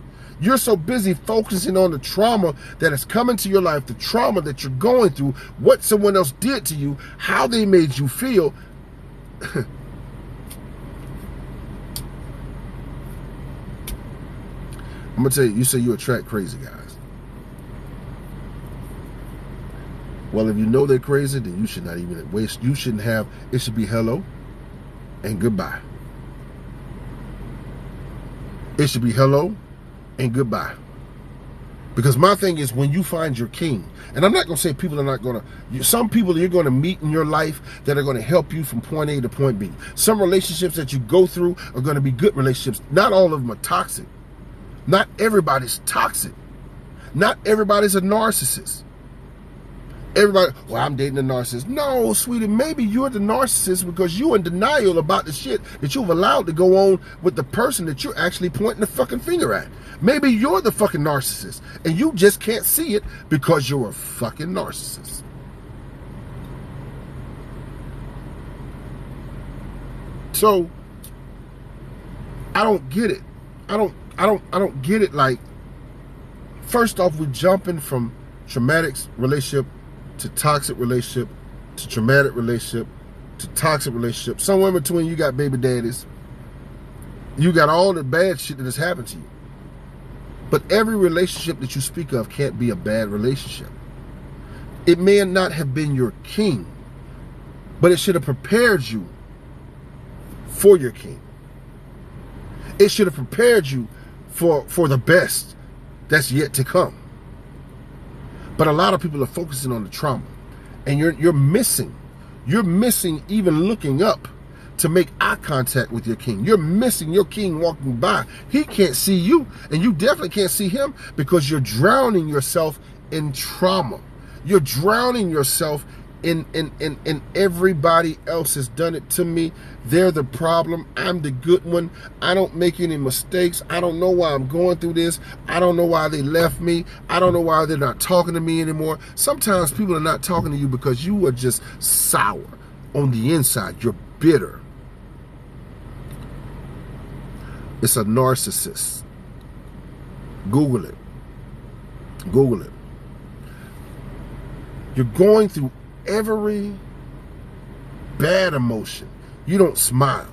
You're so busy focusing on the trauma that has come into your life, the trauma that you're going through, what someone else did to you, how they made you feel. I'm going to tell you, you say you attract crazy guys. Well, if you know they're crazy, then you should not even waste. You shouldn't have, it should be hello and goodbye. It should be hello and goodbye. Because my thing is, when you find your king, and I'm not going to say people are not going to, some people you're going to meet in your life that are going to help you from point A to point B. Some relationships that you go through are going to be good relationships. Not all of them are toxic. Not everybody's toxic. Not everybody's a narcissist. Everybody, well, I'm dating a narcissist. No, sweetie, maybe you're the narcissist because you're in denial about the shit that you've allowed to go on with the person that you're actually pointing the fucking finger at. Maybe you're the fucking narcissist and you just can't see it because you're a fucking narcissist. So I don't get it. I don't get it. Like, first off, we're jumping from traumatic relationship to toxic relationship to traumatic relationship to toxic relationship. Somewhere in between, you got baby daddies. You got all the bad shit that has happened to you. But every relationship that you speak of can't be a bad relationship. It may not have been your king, but it should have prepared you for your king. It should have prepared you for the best that's yet to come. But a lot of people are focusing on the trauma, and you're missing even looking up to make eye contact with your king. You're missing your king walking by. He can't see you, and you definitely can't see him because you're drowning yourself in trauma. You're drowning yourself in everybody else has done it to me. They're the problem. I'm the good one. I don't make any mistakes. I don't know why I'm going through this. I don't know why they left me. I don't know why they're not talking to me anymore. Sometimes people are not talking to you because you are just sour on the inside. You're bitter. It's a narcissist. Google it. Google it. You're going through every bad emotion. You don't smile.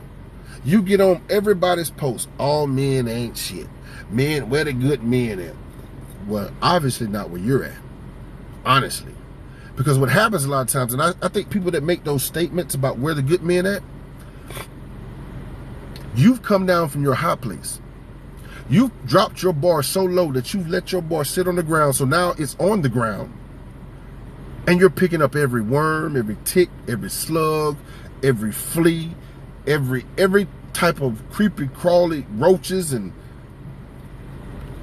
You get on everybody's post. All men ain't shit. Men, where the good men at? Well, obviously not where you're at. Honestly. Because what happens a lot of times, and I think people that make those statements about where the good men at, you've come down from your high place. You've dropped your bar so low that you've let your bar sit on the ground, so now it's on the ground. And you're picking up every worm, every tick, every slug, every flea, every type of creepy, crawly roaches and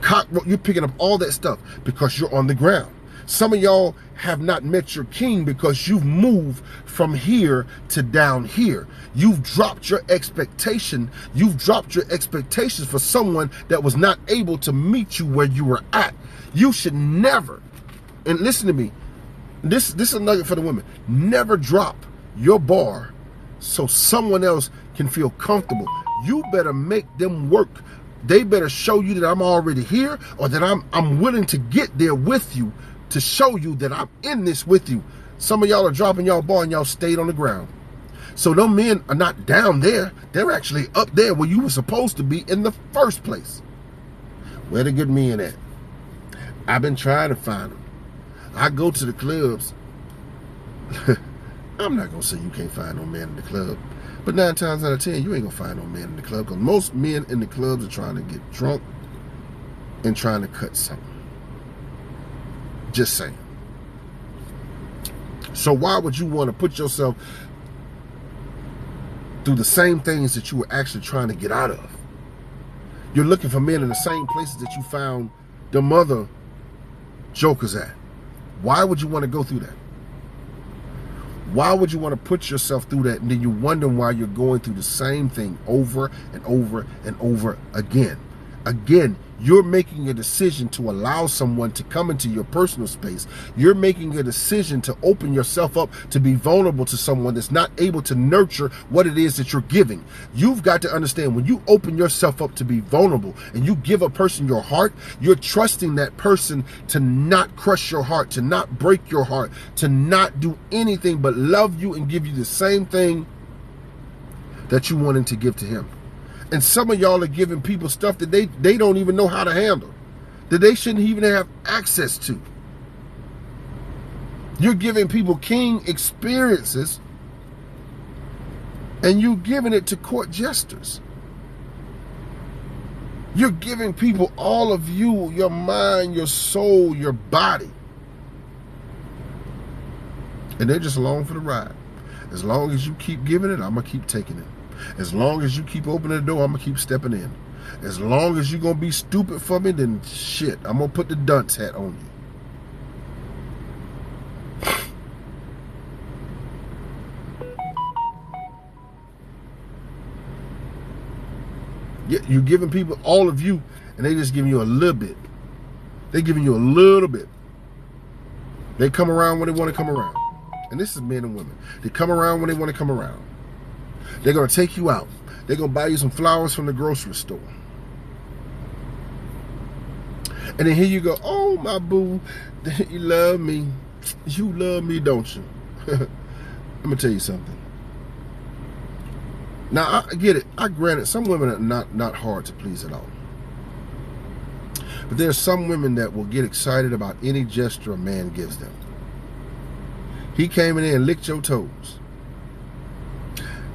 cockroach. You're picking up all that stuff because you're on the ground. Some of y'all have not met your king because you've moved from here to down here. You've dropped your expectation. You've dropped your expectations for someone that was not able to meet you where you were at. You should never, and listen to me, this is a nugget for the women. Never drop your bar so someone else can feel comfortable. You better make them work. They better show you that I'm already here, or that I'm willing to get there with you to show you that I'm in this with you. Some of y'all are dropping y'all bar and y'all stayed on the ground. So those men are not down there. They're actually up there where you were supposed to be in the first place. Where the good men at? I've been trying to find them. I go to the clubs. I'm not going to say you can't find no man in the club. But 9 times out of 10, you ain't going to find no man in the club. Because most men in the clubs are trying to get drunk and trying to cut something. Just saying. So why would you want to put yourself through the same things that you were actually trying to get out of? You're looking for men in the same places that you found the other jokers at. Why would you want to go through that? Why would you want to put yourself through that, and then you wonder why you're going through the same thing over and over and over again? Again, you're making a decision to allow someone to come into your personal space. You're making a decision to open yourself up to be vulnerable to someone that's not able to nurture what it is that you're giving. You've got to understand, when you open yourself up to be vulnerable and you give a person your heart, you're trusting that person to not crush your heart, to not break your heart, to not do anything but love you and give you the same thing that you wanted to give to him. And some of y'all are giving people stuff that they don't even know how to handle, that they shouldn't even have access to. You're giving people king experiences, and you're giving it to court jesters. You're giving people all of you, your mind, your soul, your body. And they're just along for the ride. As long as you keep giving it, I'm going to keep taking it. As long as you keep opening the door, I'm going to keep stepping in. As long as you're going to be stupid for me, then shit, I'm going to put the dunce hat on you. You're giving people all of you, and they just giving you a little bit. They're giving you a little bit. They come around when they want to come around. And this is men and women. They come around when they want to come around. They're going to take you out. They're going to buy you some flowers from the grocery store. And then here you go, oh, my boo, you love me. You love me, don't you? I'm going to tell you something. Now, I get it. I grant it. Some women are not hard to please at all. But there's some women that will get excited about any gesture a man gives them. He came in there and licked your toes.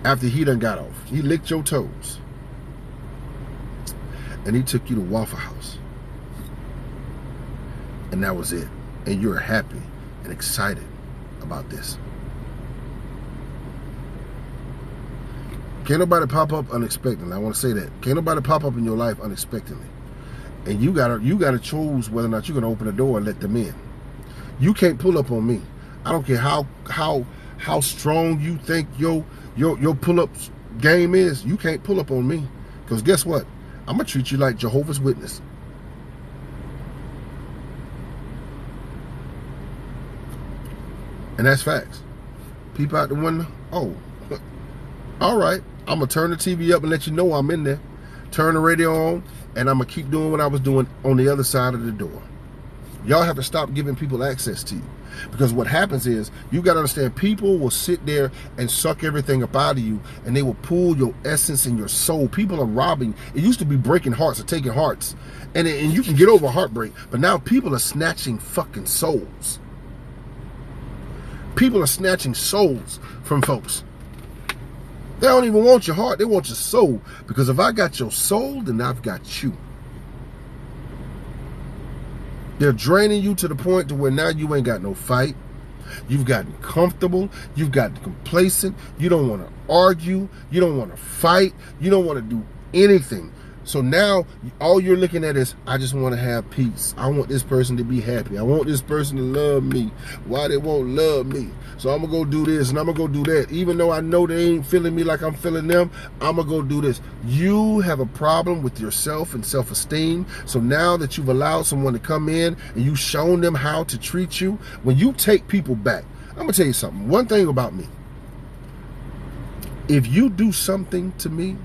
After he done got off. He licked your toes. And he took you to Waffle House. And that was it. And you're happy and excited about this. Can't nobody pop up unexpectedly. I want to say that. Can't nobody pop up in your life unexpectedly. And you gotta choose whether or not you're gonna open the door and let them in. You can't pull up on me. I don't care how strong you think your pull-up game is. You can't pull up on me. Because guess what? I'm gonna treat you like Jehovah's Witness. And that's facts. Peep out the window. Oh, all right. I'm gonna turn the TV up and let you know I'm in there. Turn the radio on, and I'm gonna keep doing what I was doing on the other side of the door. Y'all have to stop giving people access to you. Because what happens is, you got to understand, people will sit there and suck everything up out of you, and they will pull your essence and your soul. People are robbing. It used to be breaking hearts or taking hearts. And you can get over heartbreak. But now people are snatching fucking souls. People are snatching souls from folks. They don't even want your heart. They want your soul. Because if I got your soul, then I've got you. They're draining you to the point to where now you ain't got no fight. You've gotten comfortable. You've gotten complacent. You don't want to argue. You don't want to fight. You don't want to do anything. So now all you're looking at is, I just want to have peace. I want this person to be happy. I want this person to love me. Why they won't love me? So I'm going to go do this and I'm going to go do that. Even though I know they ain't feeling me like I'm feeling them, I'm going to go do this. You have a problem with yourself and self-esteem. So now that you've allowed someone to come in and you've shown them how to treat you, when you take people back, I'm going to tell you something. One thing about me. If you do something to me,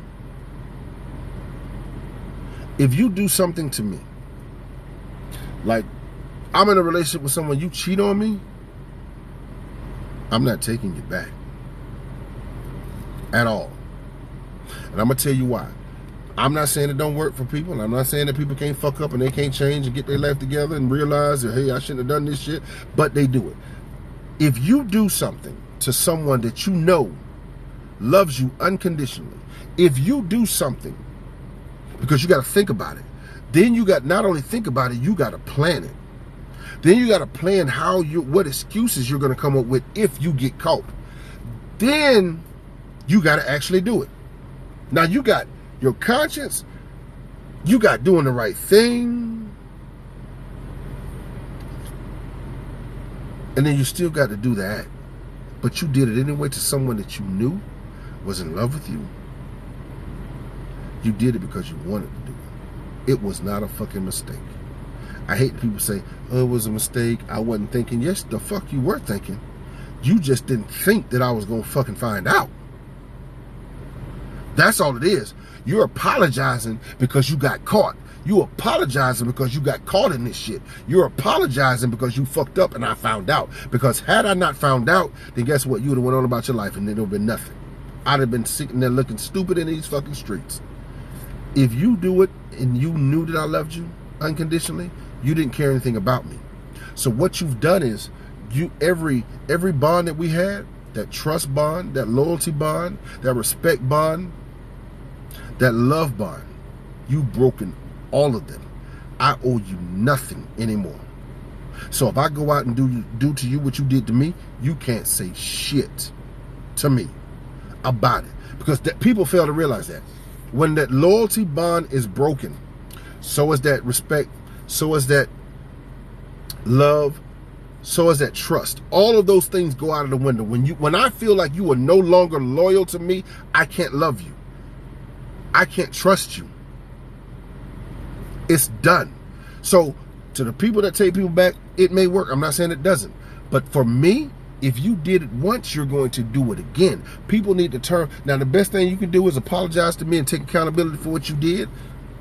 like I'm in a relationship with someone, you cheat on me, I'm not taking you back at all. And I'm going to tell you why. I'm not saying it don't work for people, and I'm not saying that people can't fuck up and they can't change and get their life together and realize that, hey, I shouldn't have done this shit, but they do it. If you do something to someone that you know loves you unconditionally, if you do something, because you got to think about it. Then you got not only think about it, you got to plan it. Then you got to plan what excuses you're going to come up with if you get caught. Then you got to actually do it. Now you got your conscience. You got doing the right thing. And then you still got to do that. But you did it anyway to someone that you knew was in love with you. You did it because you wanted to do it. It was not a fucking mistake. I hate people say, oh, it was a mistake. I wasn't thinking. Yes, the fuck you were thinking. You just didn't think that I was going to fucking find out. That's all it is. You're apologizing because you got caught. You apologizing because you got caught in this shit. You're apologizing because you fucked up and I found out. Because had I not found out, then guess what? You would have went on about your life and there would have been nothing. I'd have been sitting there looking stupid in these fucking streets. If you do it and you knew that I loved you unconditionally, you didn't care anything about me. So what you've done is, every bond that we had, that trust bond, that loyalty bond, that respect bond, that love bond, you've broken all of them. I owe you nothing anymore. So if I go out and do to you what you did to me, you can't say shit to me about it. Because people fail to realize that. When that loyalty bond is broken, so is that respect, so is that love, so is that trust. All of those things go out of the window. When I feel like you are no longer loyal to me, I can't love you. I can't trust you. It's done. So to the people that take people back, it may work. I'm not saying it doesn't. But for me, if you did it once, you're going to do it again. People need to turn. Now, the best thing you can do is apologize to me and take accountability for what you did.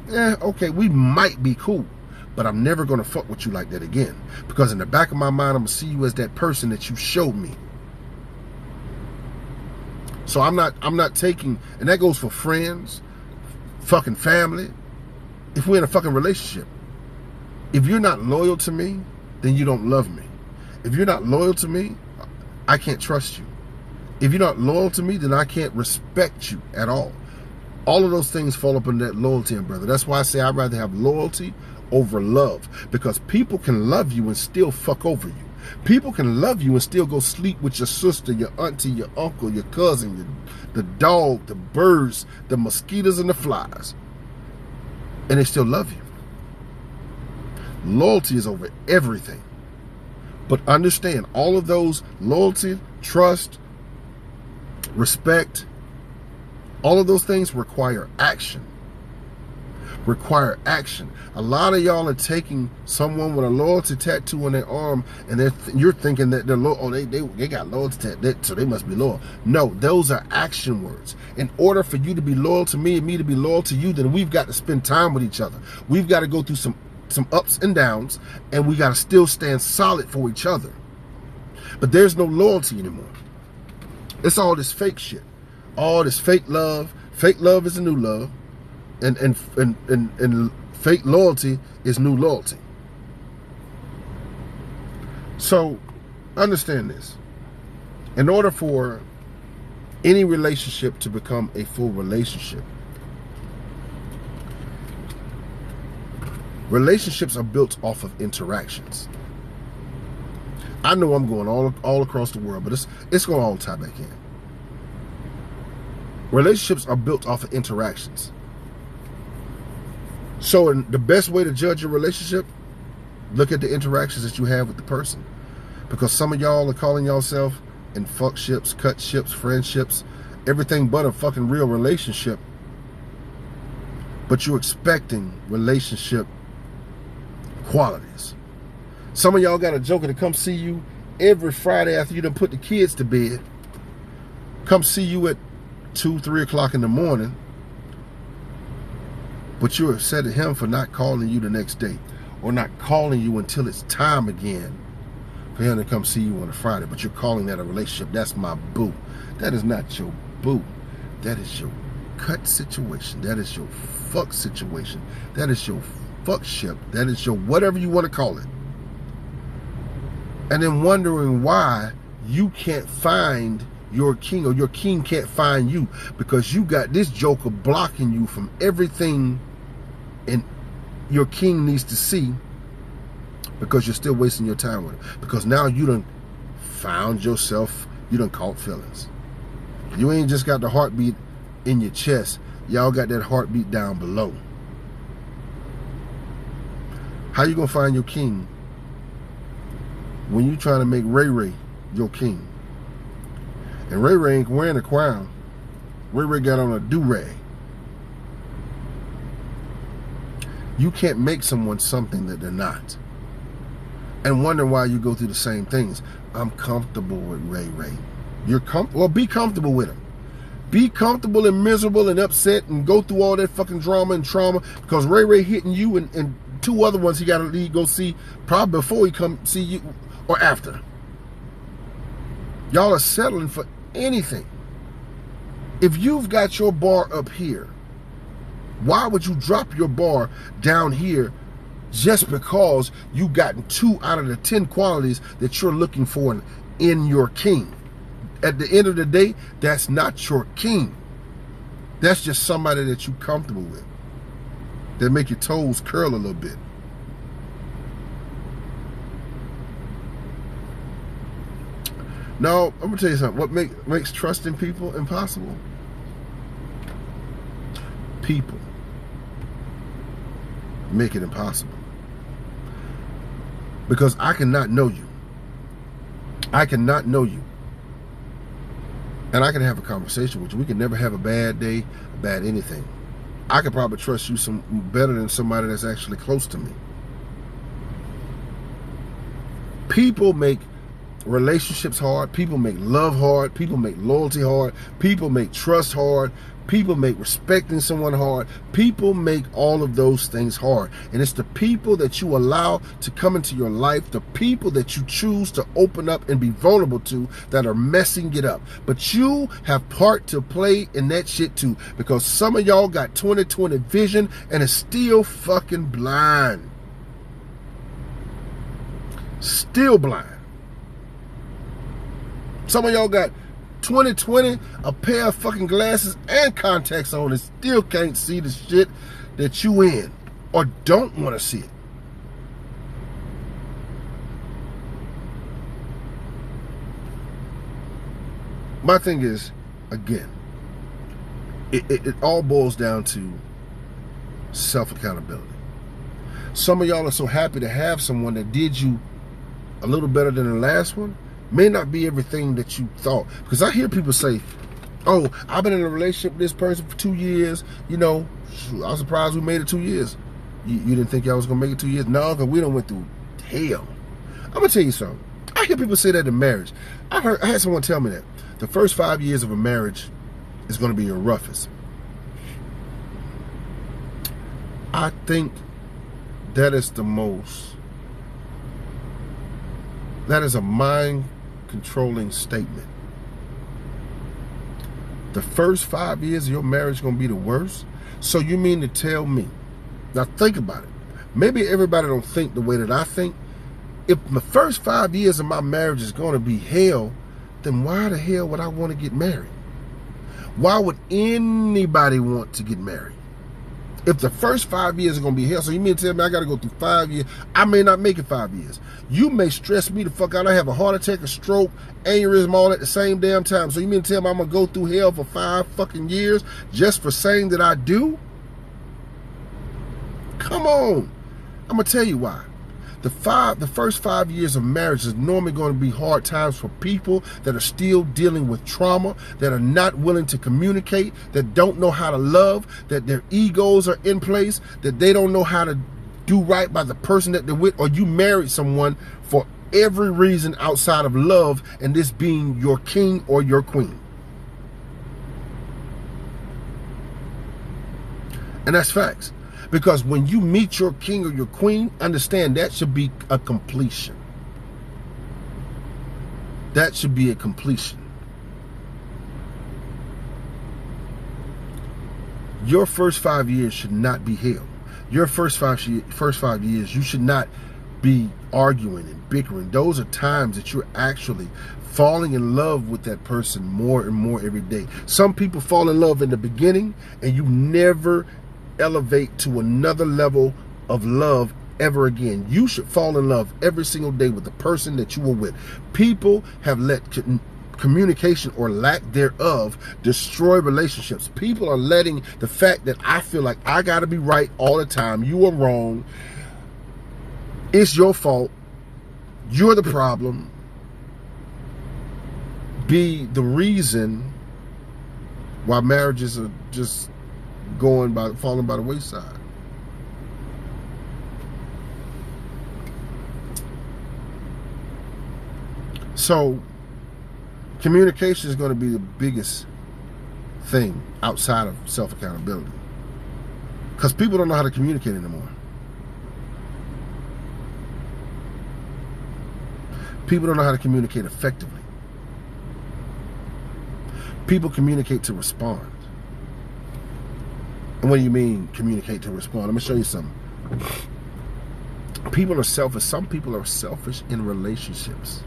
Okay, we might be cool, but I'm never going to fuck with you like that again. Because in the back of my mind, I'm going to see you as that person that you showed me. So I'm not taking, and that goes for friends, fucking family. If we're in a fucking relationship, if you're not loyal to me, then you don't love me. If you're not loyal to me, I can't trust you. If you're not loyal to me, then I can't respect you at all. All of those things fall up in that loyalty, brother. That's why I say I'd rather have loyalty over love, because people can love you and still fuck over you. People can love you and still go sleep with your sister, your auntie, your uncle, your cousin, the dog, the birds, the mosquitoes, and the flies. And they still love you. Loyalty is over everything. But understand, all of those loyalty, trust, respect, all of those things require action. Require action. A lot of y'all are taking someone with a loyalty tattoo on their arm, and you're thinking that they're loyal. Oh, they got loyalty tattoo, so they must be loyal. No, those are action words. In order for you to be loyal to me and me to be loyal to you, then we've got to spend time with each other. We've got to go through some ups and downs, and we got to still stand solid for each other. But there's no loyalty anymore. It's all this fake shit. All this fake love. Fake love is a new love. And fake loyalty is new loyalty. So understand this. In order for any relationship to become a full relationship, relationships are built off of interactions. I know I'm going all across the world, but it's going to all tie back in. Relationships are built off of interactions. So the best way to judge a relationship, look at the interactions that you have with the person. Because some of y'all are calling yourself in fuck ships, cut ships, friendships, everything but a fucking real relationship. But you're expecting relationship qualities. Some of y'all got a joker to come see you every Friday after you done put the kids to bed. Come see you at 2, 3 o'clock in the morning. But you're upset at him for not calling you the next day, or not calling you until it's time again for him to come see you on a Friday. But you're calling that a relationship. That's my boo. That is not your boo. That is your cut situation. That is your fuck situation. That is your fuck ship. That is your whatever you want to call it. And then wondering why you can't find your king, or your king can't find you, because you got this joker blocking you from everything and your king needs to see, because you're still wasting your time with him. Because now you done found yourself, you done caught feelings. You ain't just got the heartbeat in your chest, y'all got that heartbeat down below. How you gonna find your king when you trying to make Ray Ray your king? And Ray Ray ain't wearing a crown. Ray Ray got on a do-rag. You can't make someone something that they're not. And wonder why you go through the same things. I'm comfortable with Ray Ray. Well, be comfortable with him. Be comfortable and miserable and upset and go through all that fucking drama and trauma, because Ray Ray hitting you and 2 other ones he got to leave, go see probably before he come see you or after. Y'all are settling for anything. If you've got your bar up here, why would you drop your bar down here just because you gotten 2 out of the 10 qualities that you're looking for in your king? At the end of the day, that's not your king. That's just somebody that you're comfortable with, that make your toes curl a little bit. Now, I'm gonna tell you something. What makes trusting people impossible? People make it impossible. Because I cannot know you. I cannot know you. And I can have a conversation with you. We can never have a bad day, a bad anything. I could probably trust you better than somebody that's actually close to me. People make relationships hard. People make love hard. People make loyalty hard. People make trust hard. People make respecting someone hard. People make all of those things hard. And it's the people that you allow to come into your life, the people that you choose to open up and be vulnerable to, that are messing it up. But you have part to play in that shit too, because some of y'all got 20/20 vision and is still fucking blind. Still blind. Some of y'all got 20/20, a pair of fucking glasses and contacts on, and still can't see the shit that you in or don't want to see it. My thing is, again, it all boils down to self-accountability. Some of y'all are so happy to have someone that did you a little better than the last one. May not be everything that you thought. Because I hear people say, oh, I've been in a relationship with this person for 2 years. You know, I was surprised we made it 2 years. You didn't think y'all was going to make it 2 years? No, because we done went through hell. I'm going to tell you something. I hear people say that in marriage. I had someone tell me that. The first 5 years of a marriage is going to be your roughest. I think that is the most... That is a mind-controlling statement. The first 5 years of your marriage is going to be the worst? So you mean to tell me, now think about it. Maybe everybody don't think the way that I think. If the first 5 years of my marriage is going to be hell, then why the hell would I want to get married? Why would anybody want to get married? If the first 5 years are going to be hell, so you mean to tell me I got to go through 5 years? I may not make it 5 years. You may stress me the fuck out. I have a heart attack, a stroke, aneurysm, all at the same damn time. So you mean to tell me I'm going to go through hell for 5 fucking years just for saying that I do? Come on. I'm going to tell you why. The first 5 years of marriage is normally going to be hard times for people that are still dealing with trauma, that are not willing to communicate, that don't know how to love, that their egos are in place, that they don't know how to do right by the person that they're with, or you married someone for every reason outside of love, and this being your king or your queen. And that's facts. Because when you meet your king or your queen, understand that should be a completion. That should be a completion. Your first 5 years should not be hell. Your first five years, you should not be arguing and bickering. Those are times that you're actually falling in love with that person more and more every day. Some people fall in love in the beginning and you never elevate to another level of love ever again. You should fall in love every single day with the person that you were with. People have let communication or lack thereof destroy relationships. People are letting the fact that I feel like I gotta be right all the time, you are wrong, it's your fault, you're the problem, be the reason why marriages are just falling by the wayside. So communication is going to be the biggest thing outside of self-accountability, because people don't know how to communicate anymore. People don't know how to communicate effectively. People communicate to respond. And what do you mean communicate to respond? Let me show you something. People are selfish. Some people are selfish in relationships.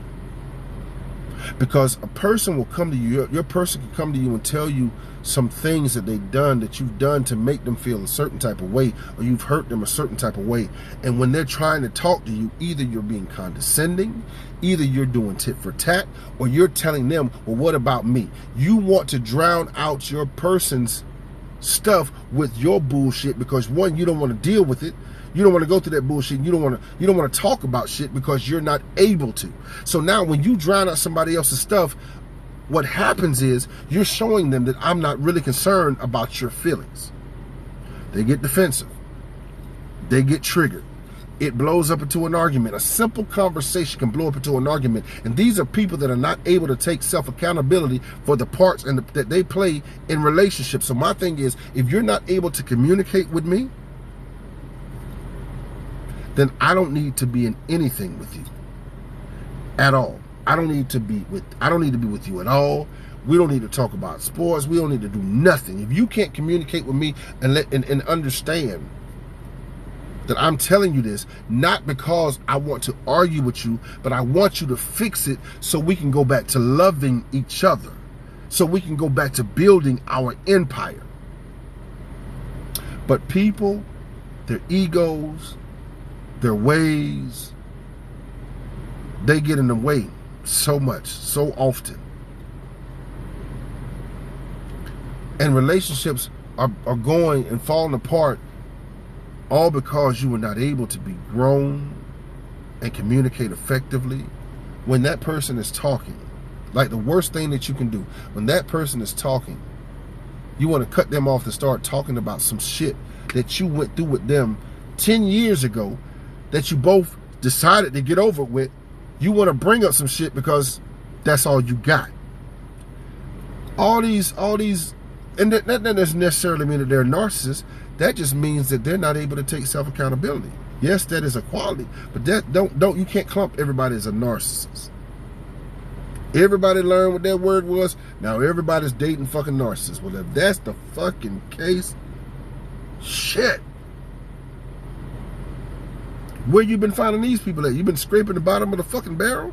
Because a person will come to you, your person can come to you and tell you some things that they've done, that you've done to make them feel a certain type of way, or you've hurt them a certain type of way. And when they're trying to talk to you, either you're being condescending, either you're doing tit for tat, or you're telling them, well, what about me? You want to drown out your person's stuff with your bullshit, because one, you don't want to deal with it. You don't want to go through that bullshit. You don't want to talk about shit because you're not able to. So now when you drown out somebody else's stuff, what happens is you're showing them that I'm not really concerned about your feelings. They get defensive. They get triggered. It blows up into an argument. A simple conversation can blow up into an argument. And these are people that are not able to take self-accountability for the parts that they play in relationships. So my thing is, if you're not able to communicate with me, then I don't need to be in anything with you at all. I don't need to be with you at all. We don't need to talk about sports. We don't need to do nothing. If you can't communicate with me and understand that I'm telling you this, not because I want to argue with you, but I want you to fix it so we can go back to loving each other, so we can go back to building our empire. But people, their egos, their ways, they get in the way so much, so often. And relationships are going and falling apart all because you were not able to be grown and communicate effectively. When that person is talking, like the worst thing that you can do, when that person is talking, you want to cut them off to start talking about some shit that you went through with them 10 years ago that you both decided to get over with. You want to bring up some shit because that's all you got. All these, and that doesn't necessarily mean that they're narcissists. That just means that they're not able to take self-accountability. Yes, that is a quality, but that you can't clump everybody as a narcissist. Everybody learned what that word was. Now everybody's dating fucking narcissists. Well, if that's the fucking case, shit. Where you been finding these people at? You been scraping the bottom of the fucking barrel?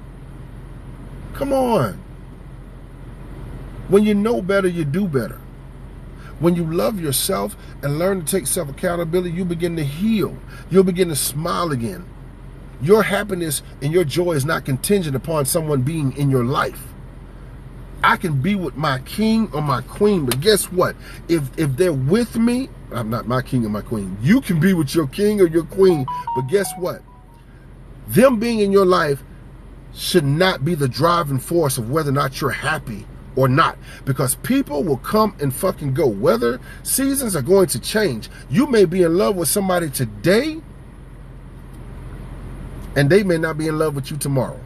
Come on. When you know better, you do better. When you love yourself and learn to take self-accountability, you begin to heal. You'll begin to smile again. Your happiness and your joy is not contingent upon someone being in your life. I can be with my king or my queen, but guess what? If they're with me, I'm not my king or my queen. You can be with your king or your queen, but guess what? Them being in your life should not be the driving force of whether or not you're happy or not, because people will come and fucking go. Weather seasons are going to change. You may be in love with somebody today, and they may not be in love with you tomorrow.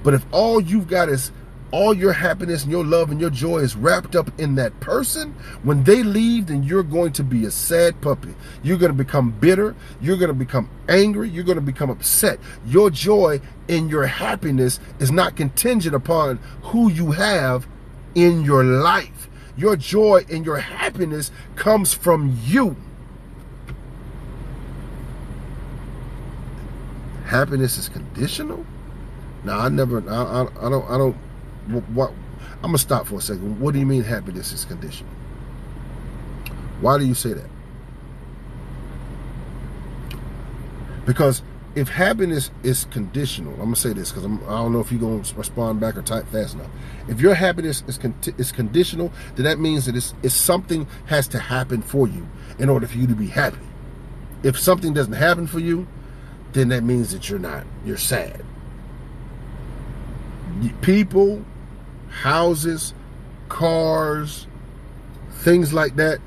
But if all you've got is all your happiness and your love and your joy is wrapped up in that person, when they leave, then you're going to be a sad puppy. You're going to become bitter. You're going to become angry. You're going to become upset. Your joy and your happiness is not contingent upon who you have in your life. Your joy and your happiness comes from you. Happiness is conditional? Now, I don't. What? I'm gonna stop for a second. What do you mean happiness is conditional? Why do you say that? Because if happiness is conditional, I'm gonna say this because I don't know if you're gonna respond back or type fast enough. If your happiness is conditional, then that means that it's something has to happen for you in order for you to be happy. If something doesn't happen for you, then that means that you're sad. People, houses, cars, things like that.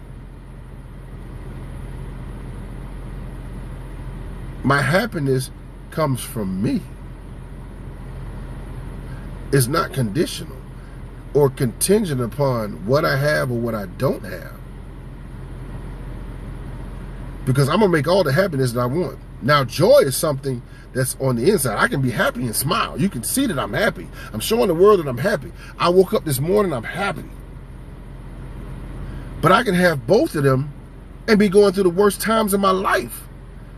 My happiness comes from me. It's not conditional or contingent upon what I have or what I don't have. Because I'm going to make all the happiness that I want. Now, joy is something that's on the inside. I can be happy and smile. You can see that I'm happy. I'm showing the world that I'm happy. I woke up this morning, I'm happy. But I can have both of them and be going through the worst times of my life.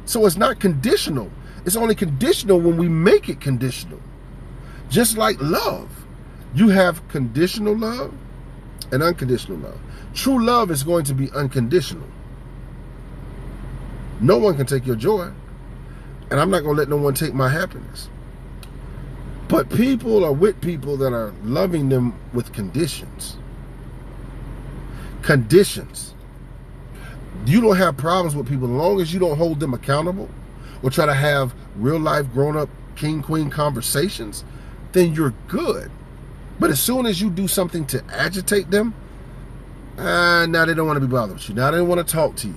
So it's not conditional. It's only conditional when we make it conditional. Just like love. You have conditional love and unconditional love. True love is going to be unconditional. No one can take your joy. And I'm not going to let no one take my happiness. But people are with people that are loving them with conditions. Conditions. You don't have problems with people as long as you don't hold them accountable or try to have real life grown-up king-queen conversations, then you're good. But as soon as you do something to agitate them, now they don't want to be bothered with you. Now they don't want to talk to you.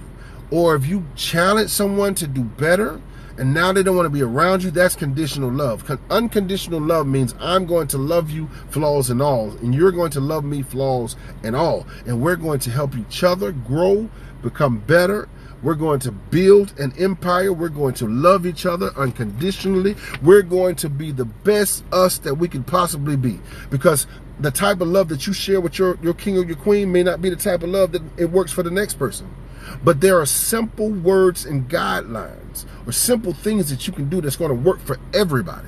or if you challenge someone to do better and now they don't want to be around you, that's conditional love. Unconditional love means I'm going to love you flaws and all, and you're going to love me flaws and all, and we're going to help each other grow, become better. We're going to build an empire. We're going to love each other unconditionally. We're going to be the best us that we can possibly be, because the type of love that you share with your king or your queen may not be the type of love that it works for the next person. But there are simple words and guidelines or simple things that you can do that's going to work for everybody.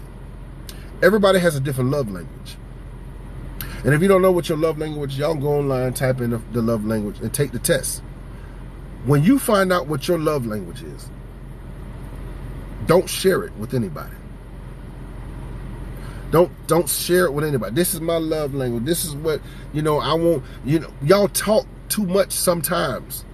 Everybody has a different love language. And if you don't know what your love language, y'all go online, type in the love language and take the test. When you find out what your love language is, don't share it with anybody. Don't share it with anybody. This is my love language. This is what, I want. Y'all talk too much sometimes.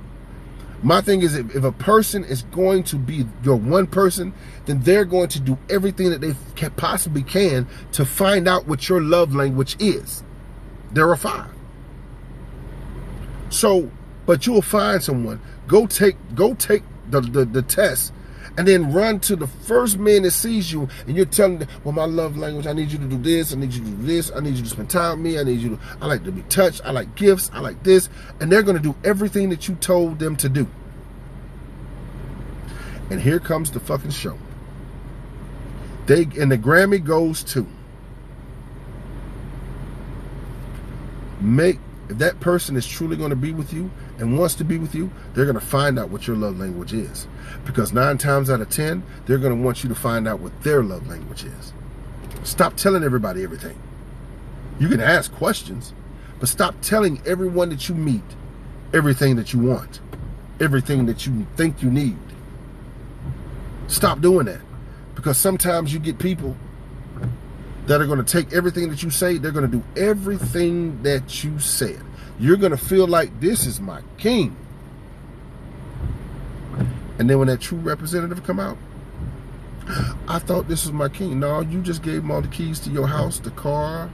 My thing is, if a person is going to be your one person, then they're going to do everything that they possibly can to find out what your love language is. There are 5. So, but you'll find someone. Go take the test, and then run to the first man that sees you, and you're telling them, well, my love language, I need you to do this, I need you to do this, I need you to spend time with me, I like to be touched, I like gifts, I like this, and they're going to do everything that you told them to do. And here comes the fucking show. And the Grammy goes to if that person is truly going to be with you and wants to be with you, they're going to find out what your love language is. Because 9 times out of 10, they're going to want you to find out what their love language is. Stop telling everybody everything. You can ask questions, but stop telling everyone that you meet everything that you want, everything that you think you need. Stop doing that. Because sometimes you get people that are going to take everything that you say, they're going to do everything that you said. You're going to feel like, this is my king. And then when that true representative come out, I thought this was my king. No, you just gave him all the keys to your house, the car.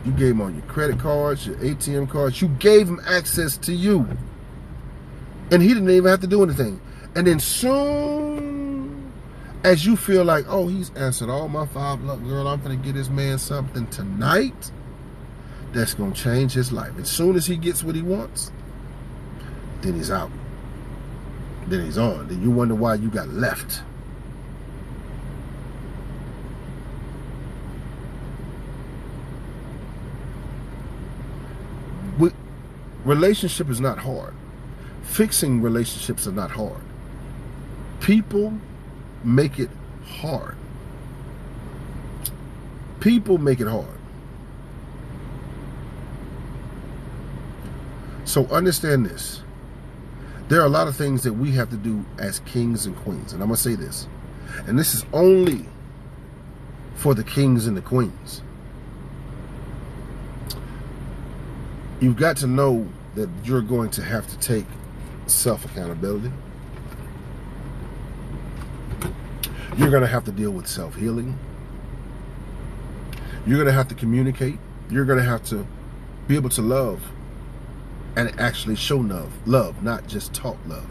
You gave him all your credit cards, your ATM cards. You gave him access to you. And he didn't even have to do anything. And then soon as you feel like, oh, he's answered all my 5, look, girl, I'm going to get this man something tonight that's going to change his life. As soon as he gets what he wants, then he's out. Then he's on. Then you wonder why you got left. Relationship is not hard. Fixing relationships are not hard. People make it hard. People make it hard. So understand this. There are a lot of things that we have to do as kings and queens. And I'm going to say this. And this is only for the kings and the queens. You've got to know that you're going to have to take self-accountability. You're going to have to deal with self-healing. You're going to have to communicate. You're going to have to be able to love and actually show love, not just talk love.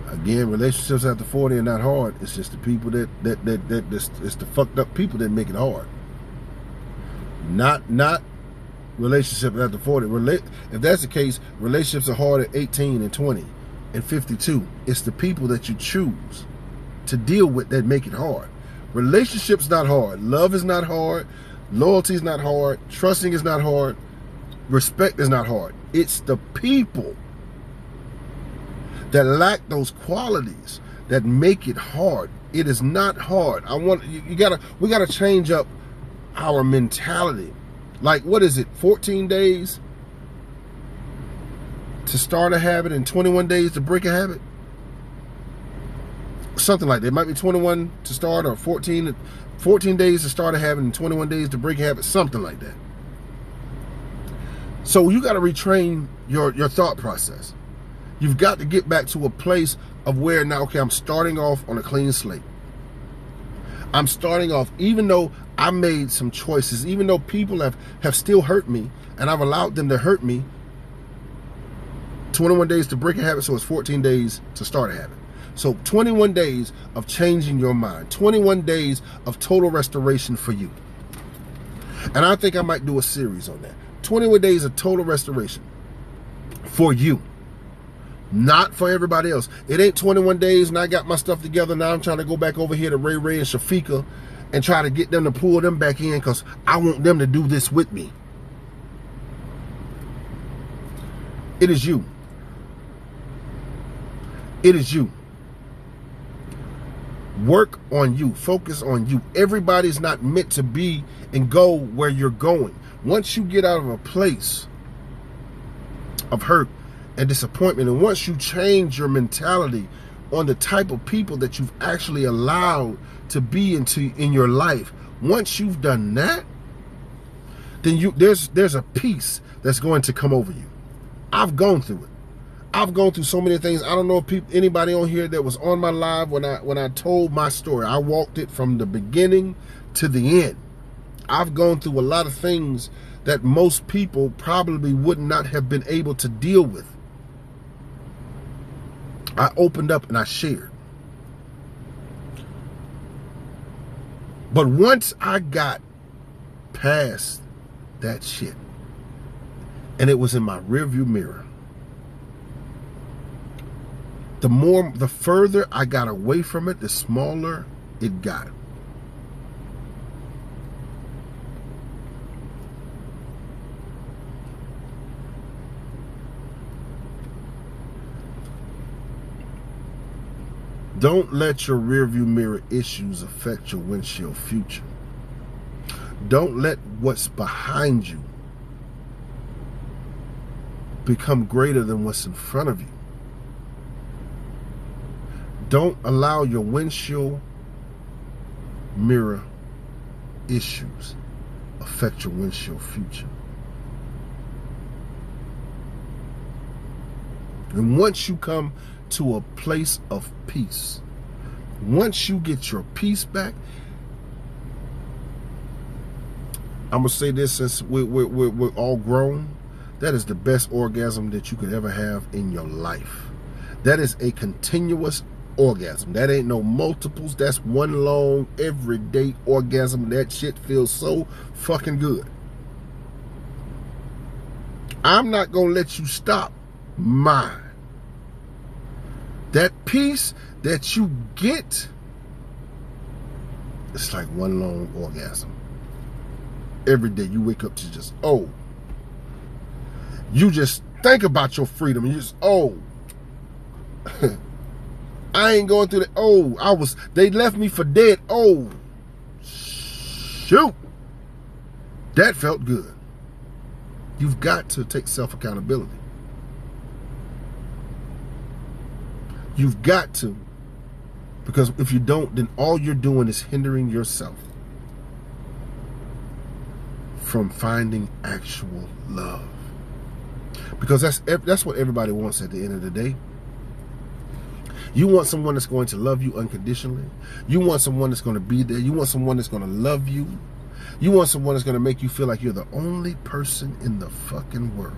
Again, relationships after 40 are not hard. It's just the people it's the fucked up people that make it hard. Not relationships after 40. If that's the case, relationships are hard at 18 and 20 and 52. It's the people that you choose to deal with that make it hard. Relationships not hard. Love is not hard. Loyalty is not hard. Trusting is not hard. Respect is not hard. It's the people that lack those qualities that make it hard. It is not hard. We gotta change up our mentality. Like, what is it? 14 days to start a habit and 21 days to break a habit? Something like that. It might be 21 to start or 14 days to start a habit and 21 days to break a habit. Something like that. So you got to retrain your thought process. You've got to get back to a place of where now, okay, I'm starting off on a clean slate. I'm starting off, even though I made some choices, even though people have still hurt me and I've allowed them to hurt me, 21 days to break a habit, so it's 14 days to start a habit. So 21 days of changing your mind. 21 days of total restoration for you. And I think I might do a series on that. 21 days of total restoration for you. Not for everybody else. It ain't 21 days and I got my stuff together. Now I'm trying to go back over here to Ray Ray and Shafika and try to get them to pull them back in because I want them to do this with me. It is you. It is you. Work on you. Focus on you. Everybody's not meant to be and go where you're going. Once you get out of a place of hurt and disappointment, and once you change your mentality on the type of people that you've actually allowed to be in your life, once you've done that, then there's a peace that's going to come over you. I've gone through it. I've gone through so many things. I don't know if anybody on here that was on my live when I told my story. I walked it from the beginning to the end. I've gone through a lot of things that most people probably would not have been able to deal with. I opened up and I shared. But once I got past that shit, and it was in my rearview mirror, the further I got away from it, the smaller it got. Don't let your rearview mirror issues affect your windshield future. Don't let what's behind you become greater than what's in front of you. Don't allow your windshield mirror issues affect your windshield future. And once you come to a place of peace, once you get your peace back, I'm going to say this since we're all grown, that is the best orgasm that you could ever have in your life. That is a continuous orgasm. That ain't no multiples. That's one long, everyday orgasm. That shit feels so fucking good. I'm not going to let you stop mine. That peace that you get, it's like one long orgasm. Every day you wake up to just, oh. You just think about your freedom. You just, oh. I ain't going through that. Oh, they left me for dead. Oh, shoot. That felt good. You've got to take self-accountability. You've got to. Because if you don't, then all you're doing is hindering yourself from finding actual love. Because that's what everybody wants at the end of the day. You want someone that's going to love you unconditionally. You want someone that's going to be there. You want someone that's going to love you. You want someone that's going to make you feel like you're the only person in the fucking world.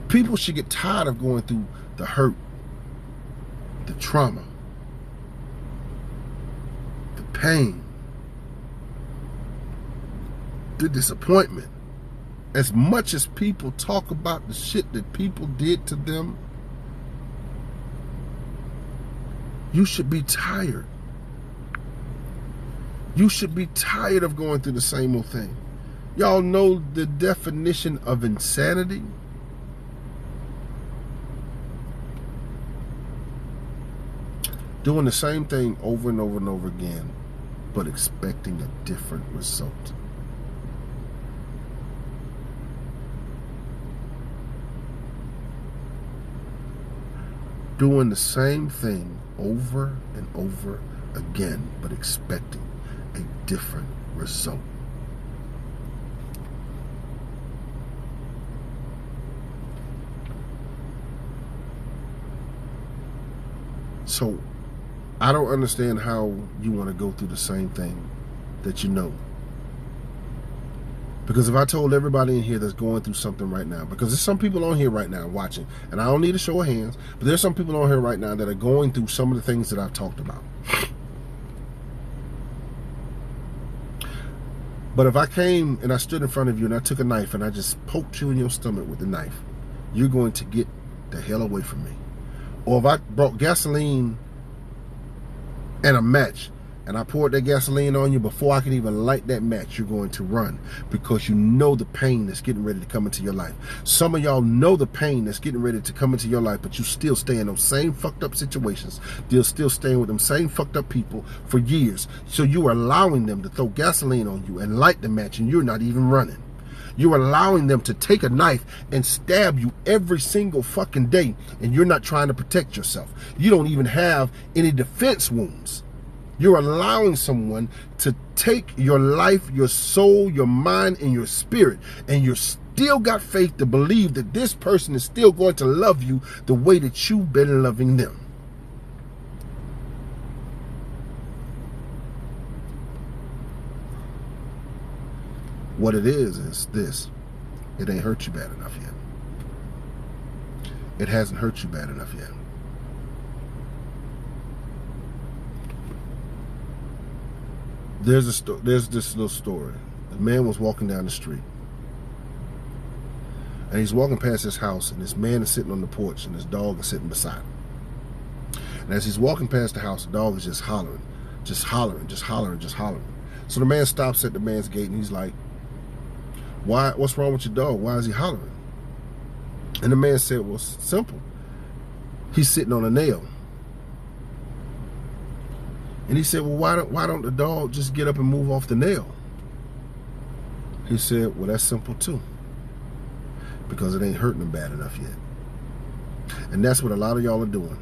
People should get tired of going through the hurt, the trauma, the pain, the disappointment. As much as people talk about the shit that people did to them, you should be tired. You should be tired of going through the same old thing. Y'all know the definition of insanity? Doing the same thing over and over and over again, but expecting a different result. Doing the same thing over and over again, but expecting a different result. So, I don't understand how you want to go through the same thing that you know Because if I told everybody in here that's going through something right now, because there's some people on here right now watching, and I don't need a show of hands, but there's some people on here right now that are going through some of the things that I've talked about. But if I came and I stood in front of you and I took a knife and I just poked you in your stomach with the knife, you're going to get the hell away from me. Or if I brought gasoline and a match and I poured that gasoline on you, before I can even light that match, you're going to run, because you know the pain that's getting ready to come into your life. Some of y'all know the pain that's getting ready to come into your life, but you still stay in those same fucked up situations. You're still staying with them same fucked up people for years. So you are allowing them to throw gasoline on you and light the match, and you're not even running. You're allowing them to take a knife and stab you every single fucking day, and you're not trying to protect yourself. You don't even have any defense wounds. You're allowing someone to take your life, your soul, your mind, and your spirit, and you're still got faith to believe that this person is still going to love you the way that you've been loving them. What it is this: it ain't hurt you bad enough yet. It hasn't hurt you bad enough yet. There's this little story. A man was walking down the street, and he's walking past his house, and this man is sitting on the porch, and his dog is sitting beside him. And as he's walking past the house, the dog is just hollering, just hollering, just hollering, just hollering. So the man stops at the man's gate, and he's like, what's wrong with your dog? Why is he hollering? And the man said, well, it's simple. He's sitting on a nail. And he said, well, why don't the dog just get up and move off the nail? He said, well, that's simple too. Because it ain't hurting him bad enough yet. And that's what a lot of y'all are doing.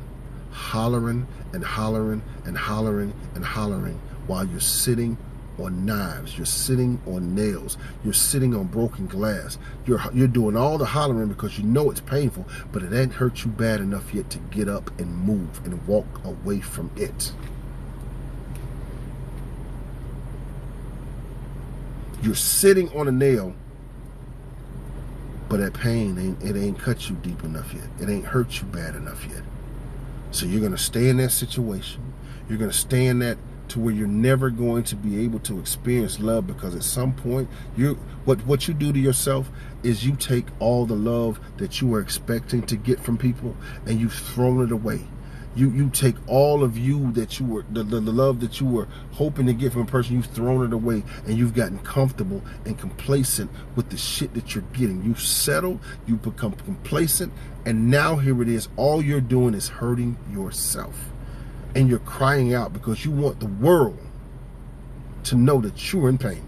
Hollering and hollering and hollering and hollering while you're sitting on knives. You're sitting on nails. You're sitting on broken glass. You're doing all the hollering because you know it's painful, but it ain't hurt you bad enough yet to get up and move and walk away from it. You're sitting on a nail, but that pain ain't cut you deep enough yet. It ain't hurt you bad enough yet. So you're going to stay in that situation. You're going to stay in that to where you're never going to be able to experience love, because at some point, what you do to yourself is you take all the love that you were expecting to get from people and you've thrown it away. You take all of you that you were, the love that you were hoping to get from a person, you've thrown it away, and you've gotten comfortable and complacent with the shit that you're getting. You settle, you become complacent, and now here it is. All you're doing is hurting yourself. And you're crying out because you want the world to know that you're in pain.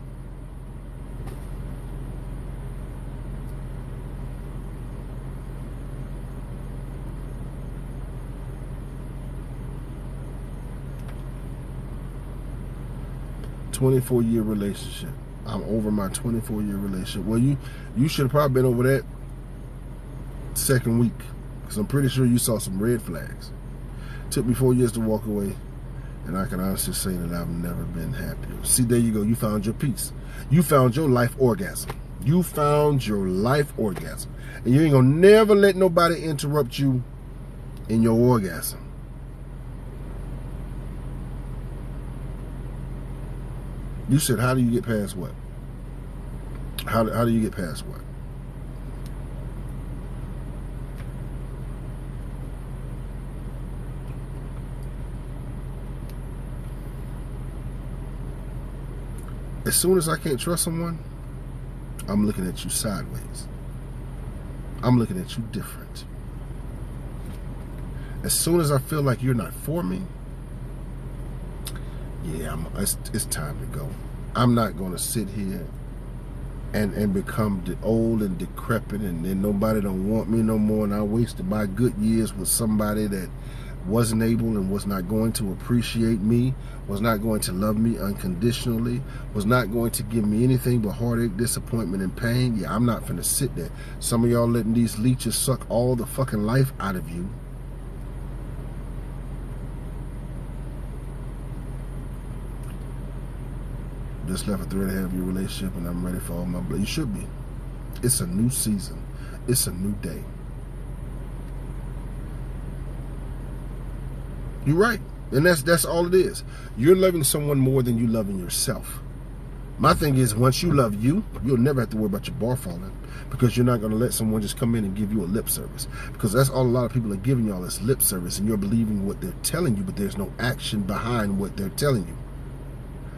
"24-year relationship. I'm over my 24-year relationship." Well, you should have probably been over that second week, because I'm pretty sure you saw some red flags. Took me 4 years to walk away, and I can honestly say that I've never been happier. See, there you go. You found your peace. You found your life orgasm. You found your life orgasm. And you ain't gonna never let nobody interrupt you in your orgasm. You said, how do you get past what? How do you get past what? As soon as I can't trust someone, I'm looking at you sideways. I'm looking at you different. As soon as I feel like you're not for me, yeah, it's time to go. I'm not going to sit here and become old and decrepit, and then nobody don't want me no more, and I wasted my good years with somebody that wasn't able and was not going to appreciate me, was not going to love me unconditionally, was not going to give me anything but heartache, disappointment, and pain. Yeah, I'm not finna sit there. Some of y'all letting these leeches suck all the fucking life out of you. just left a 3.5-year relationship and I'm ready for all my blood. You should be. It's a new season. It's a new day. You're right. And that's all it is. You're loving someone more than you loving yourself. My thing is, once you love you, you'll never have to worry about your bar falling, because you're not going to let someone just come in and give you a lip service. Because that's all a lot of people are giving y'all, is lip service, and you're believing what they're telling you, but there's no action behind what they're telling you.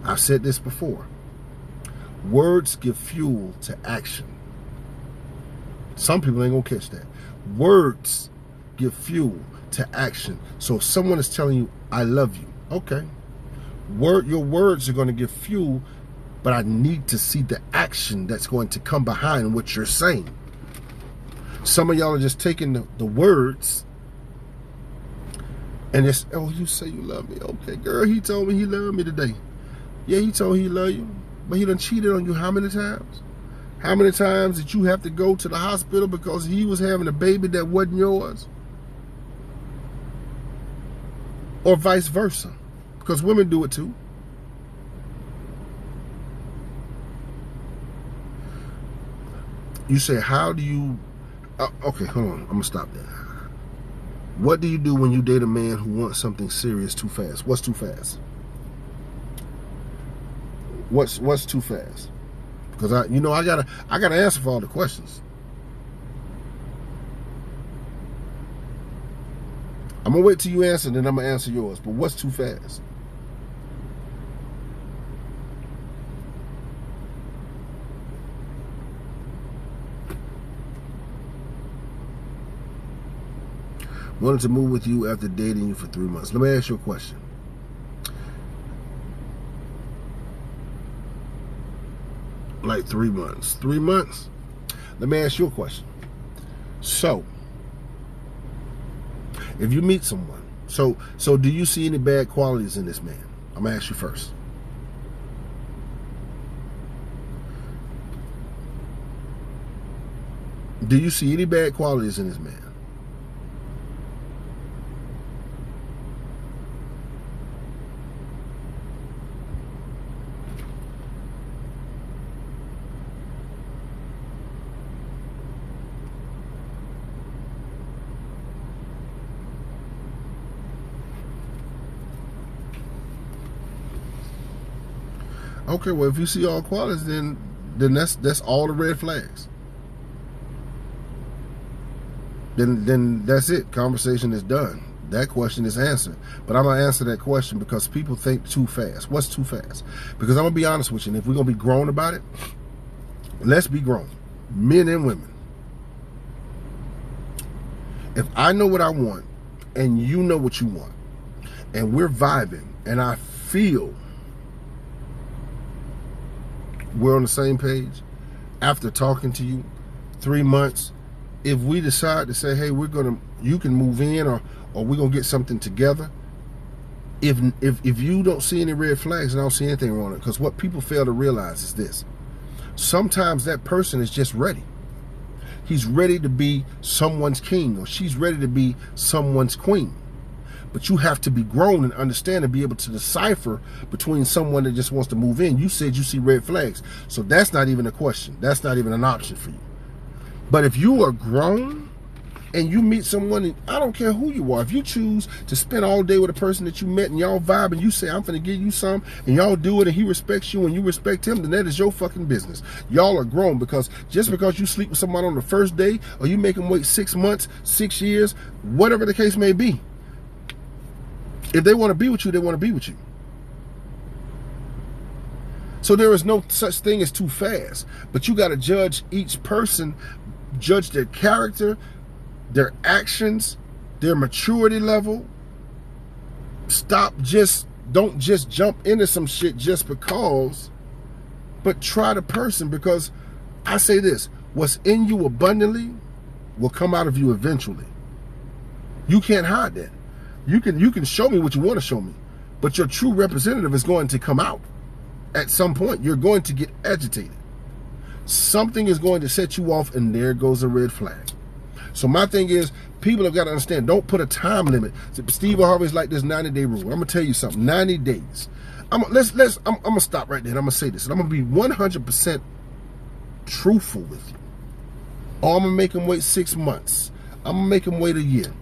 I've said this before. Words give fuel to action. Some people ain't going to catch that. Words give fuel to action. So if someone is telling you, I love you, okay. Your words are going to give fuel, but I need to see the action that's going to come behind what you're saying. Some of y'all are just taking the words and it's, oh, you say you love me. Okay, girl, he told me he loved me today. Yeah, he told me he loved you, but he done cheated on you how many times? How many times did you have to go to the hospital because he was having a baby that wasn't yours? Or vice versa, because women do it too. You say, how do you... okay, hold on. I'm going to stop there. What do you do when you date a man who wants something serious too fast? What's too fast? What's too fast? Because I gotta answer for all the questions. I'm going to wait till you answer, then I'm going to answer yours. But what's too fast? Wanted to move with you after dating you for 3 months. Let me ask you a question. Like 3 months. 3 months? Let me ask you a question. So, if you meet someone, so do you see any bad qualities in this man? I'm going to ask you first. Do you see any bad qualities in this man? Okay, well, if you see all qualities, then that's all the red flags. Then that's it. Conversation is done. That question is answered. But I'm gonna answer that question because people think too fast. What's too fast? Because I'm gonna be honest with you, and if we're gonna be grown about it, let's be grown, men and women. If I know what I want, and you know what you want, and we're vibing, and I feel we're on the same page, after talking to you 3 months, if we decide to say, hey, you can move in, or we're gonna get something together, if you don't see any red flags, and I don't see anything wrong with it, because what people fail to realize is this: sometimes that person is just ready. He's ready to be someone's king, or she's ready to be someone's queen. But you have to be grown and understand and be able to decipher between someone that just wants to move in. You said you see red flags. So that's not even a question. That's not even an option for you. But if you are grown and you meet someone, and I don't care who you are, if you choose to spend all day with a person that you met and y'all vibe and you say, I'm finna give you some, and y'all do it and he respects you and you respect him, then that is your fucking business. Y'all are grown, because just because you sleep with someone on the first day, or you make them wait 6 months, 6 years, whatever the case may be, if they want to be with you, they want to be with you. So there is no such thing as too fast. But you got to judge each person, judge their character, their actions, their maturity level. Don't just jump into some shit just because, but try the person. Because I say this, what's in you abundantly will come out of you eventually. You can't hide that. You can show me what you want to show me, but your true representative is going to come out. At some point, you're going to get agitated. Something is going to set you off, and there goes a red flag. So my thing is, people have got to understand, don't put a time limit. Steve Harvey's like this 90-day rule. I'm going to tell you something. 90 days. I'm gonna stop right there and I'm gonna say this, and I'm gonna be 100% truthful with you. Or I'm gonna make them wait 6 months. I'm gonna make them wait a year.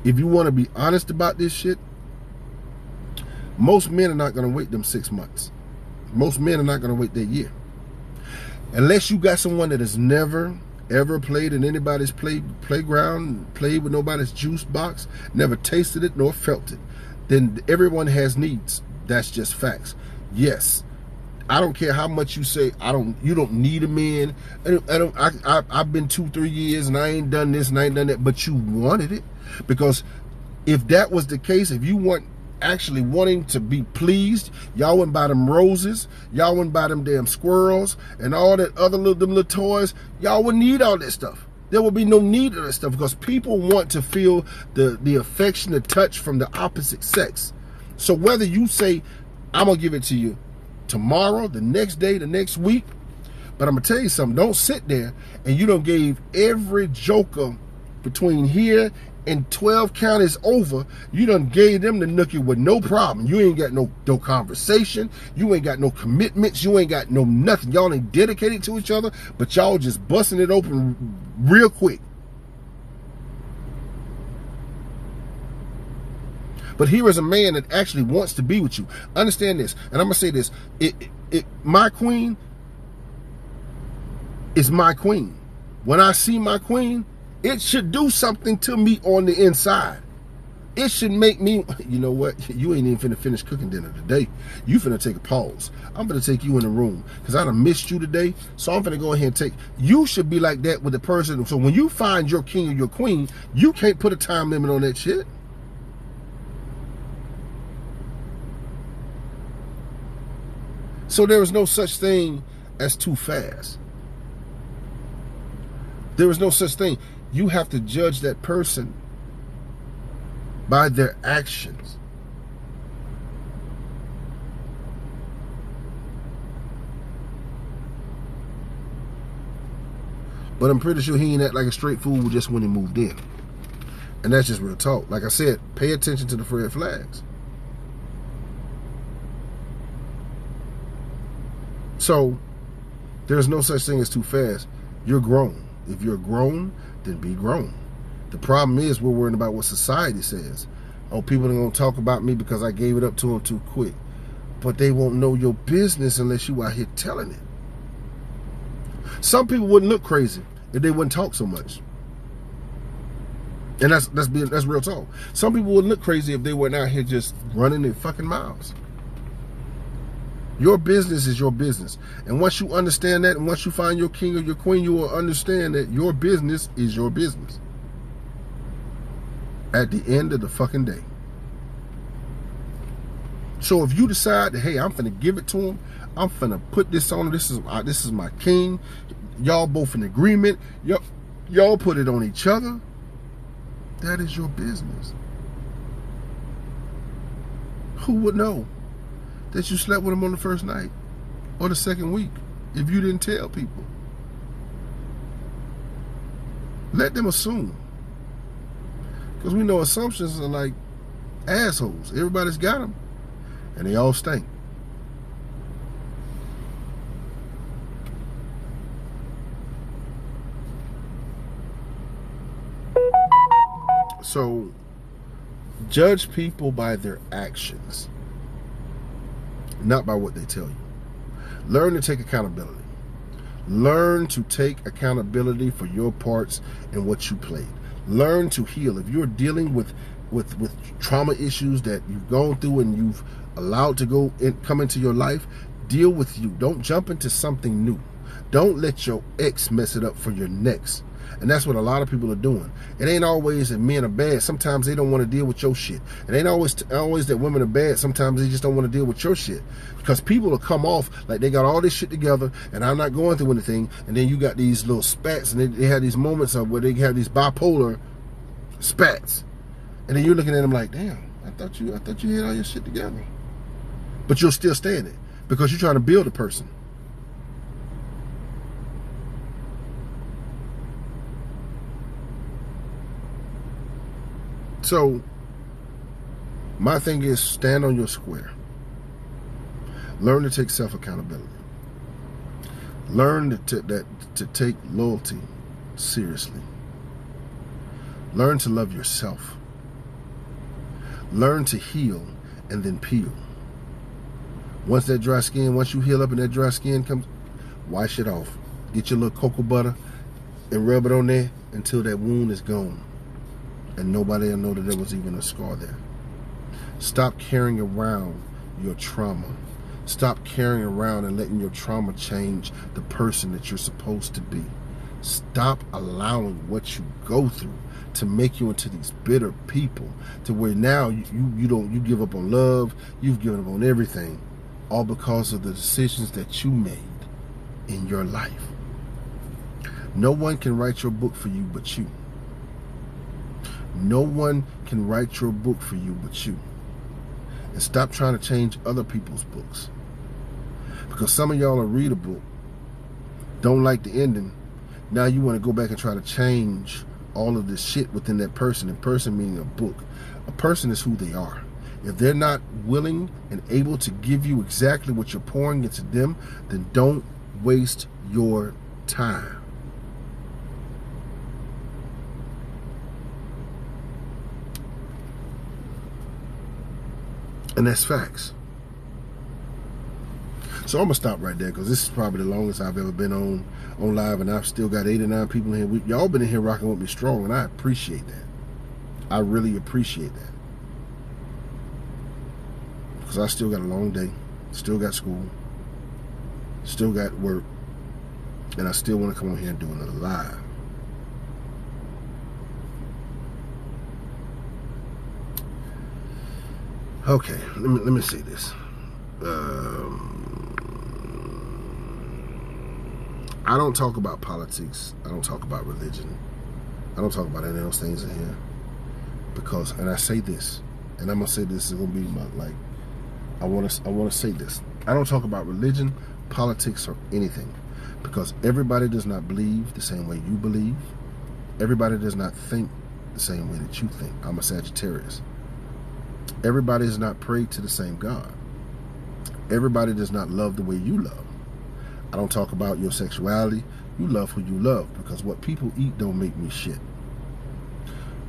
If you want to be honest about this shit, most men are not gonna wait them 6 months. Most men are not gonna wait that year. Unless you got someone that has never ever played in anybody's playground, played with nobody's juice box, never tasted it nor felt it, then everyone has needs. That's just facts. Yes, I don't care how much you say you don't need a man. I've been 2-3 years and I ain't done this and I ain't done that, but you wanted it. Because if that was the case, if you weren't actually wanting to be pleased, y'all wouldn't buy them roses, y'all wouldn't buy them damn squirrels and all that other little toys. Y'all wouldn't need all that stuff. There would be no need of that stuff, because people want to feel the affection, the touch from the opposite sex. So whether you say, I'm gonna give it to you tomorrow, the next day, the next week, but I'm gonna tell you something, don't sit there and you done gave every joker between here and 12 counties over, you done gave them the nookie with no problem. You ain't got no conversation, you ain't got no commitments, you ain't got no nothing. Y'all ain't dedicated to each other, but y'all just busting it open real quick. But here is a man that actually wants to be with you. Understand this, and I'm gonna say this: my queen is my queen. When I see my queen, it should do something to me on the inside. It should make me, you know what? You ain't even finna finish cooking dinner today. You finna take a pause. I'm finna take you in the room because I done missed you today. So I'm finna go ahead and take. You should be like that with the person. So when you find your king or your queen, you can't put a time limit on that shit. So there is no such thing as too fast. There is no such thing. You have to judge that person by their actions. But I'm pretty sure he ain't act like a straight fool just when he moved in. And that's just real talk. Like I said, pay attention to the red flags. So there's no such thing as too fast. You're grown. If you're grown, then be grown. The problem is we're worried about what society says. Oh, people are going to talk about me because I gave it up to them too quick. But they won't know your business unless you out here telling it. Some people wouldn't look crazy if they wouldn't talk so much. And that's real talk. Some people wouldn't look crazy if they weren't out here just running their fucking mouths. Your business is your business. And once you understand that, and once you find your king or your queen, you will understand that your business is your business. At the end of the fucking day. So if you decide that, hey, I'm finna give it to him, I'm finna put this on him, this is my king, y'all both in agreement, y'all put it on each other, that is your business. Who would know that you slept with him on the first night or the second week if you didn't tell people? Let them assume. Because we know assumptions are like assholes. Everybody's got them, and they all stink. So, judge people by their actions, not by what they tell you. Learn to take accountability. Learn to take accountability for your parts in what you played. Learn to heal. If you're dealing with trauma issues that you've gone through and you've allowed to come into your life, deal with you. Don't jump into something new. Don't let your ex mess it up for your next. And that's what a lot of people are doing. It ain't always that men are bad. Sometimes they don't want to deal with your shit. It ain't always that women are bad. Sometimes they just don't want to deal with your shit. Because people will come off like they got all this shit together and I'm not going through anything. And then you got these little spats, and they have these moments of where they have these bipolar spats. And then you're looking at them like, damn, I thought you had all your shit together. But you're still standing because you're trying to build a person. So My thing is, stand on your square. Learn to take self-accountability. Learn to take loyalty seriously. Learn to love yourself. Learn to heal and then peel. Once you heal up and that dry skin comes, wash it off. Get your little cocoa butter and rub it on there until that wound is gone. And nobody will know that there was even a scar there. Stop carrying around your trauma. Stop carrying around and letting your trauma change the person that you're supposed to be. Stop allowing what you go through to make you into these bitter people, to where now you give up on love, you've given up on everything, all because of the decisions that you made in your life. No one can write your book for you but you. No one can write your book for you but you. And stop trying to change other people's books. Because some of y'all will read a book, don't like the ending, now you want to go back and try to change all of this shit within that person. And person meaning a book. A person is who they are. If they're not willing and able to give you exactly what you're pouring into them, then don't waste your time. And that's facts. So I'm going to stop right there because this is probably the longest I've ever been on live, and I've still got 8 or 9 people in here. Y'all been in here rocking with me strong, and I appreciate that. I really appreciate that. Because I still got a long day, still got school, still got work, and I still want to come on here and do another live. Okay, let me say this. I don't talk about politics. I don't talk about religion. I don't talk about any of those things in here. Because, and I say this, and I'm gonna say this is gonna be my, like, I wanna say this. I don't talk about religion, politics, or anything. Because everybody does not believe the same way you believe. Everybody does not think the same way that you think. I'm a Sagittarius. Everybody does not pray to the same God. Everybody does not love the way you love. I don't talk about your sexuality. You love who you love, because what people eat don't make me shit.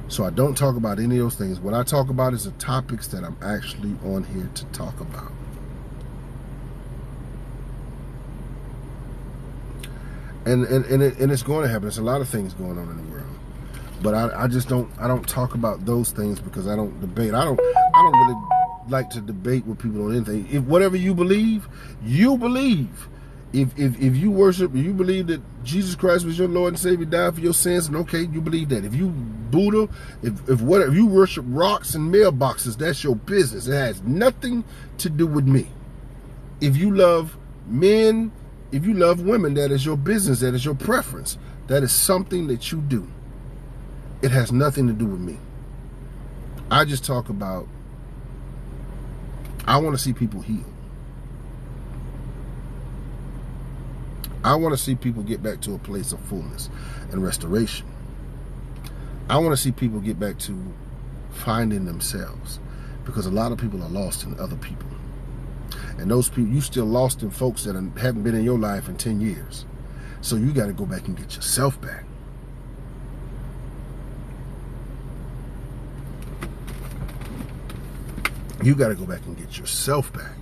So I don't talk about any of those things. What I talk about is the topics that I'm actually on here to talk about. And it's going to happen. There's a lot of things going on in the world. But I don't talk about those things because I don't debate. I don't really like to debate with people on anything. If whatever you believe, you believe. If you worship, you believe that Jesus Christ was your Lord and Savior, died for your sins, and okay, you believe that. If you Buddha, if whatever you worship rocks and mailboxes, that's your business. It has nothing to do with me. If you love men, if you love women, that is your business, that is your preference. That is something that you do. It has nothing to do with me. I just talk about, I want to see people heal. I want to see people get back to a place of fullness and restoration. I want to see people get back to finding themselves, because a lot of people are lost in other people. And those people, you still lost in folks that haven't been in your life in 10 years. So you got to go back and get yourself back. You got to go back and get yourself back.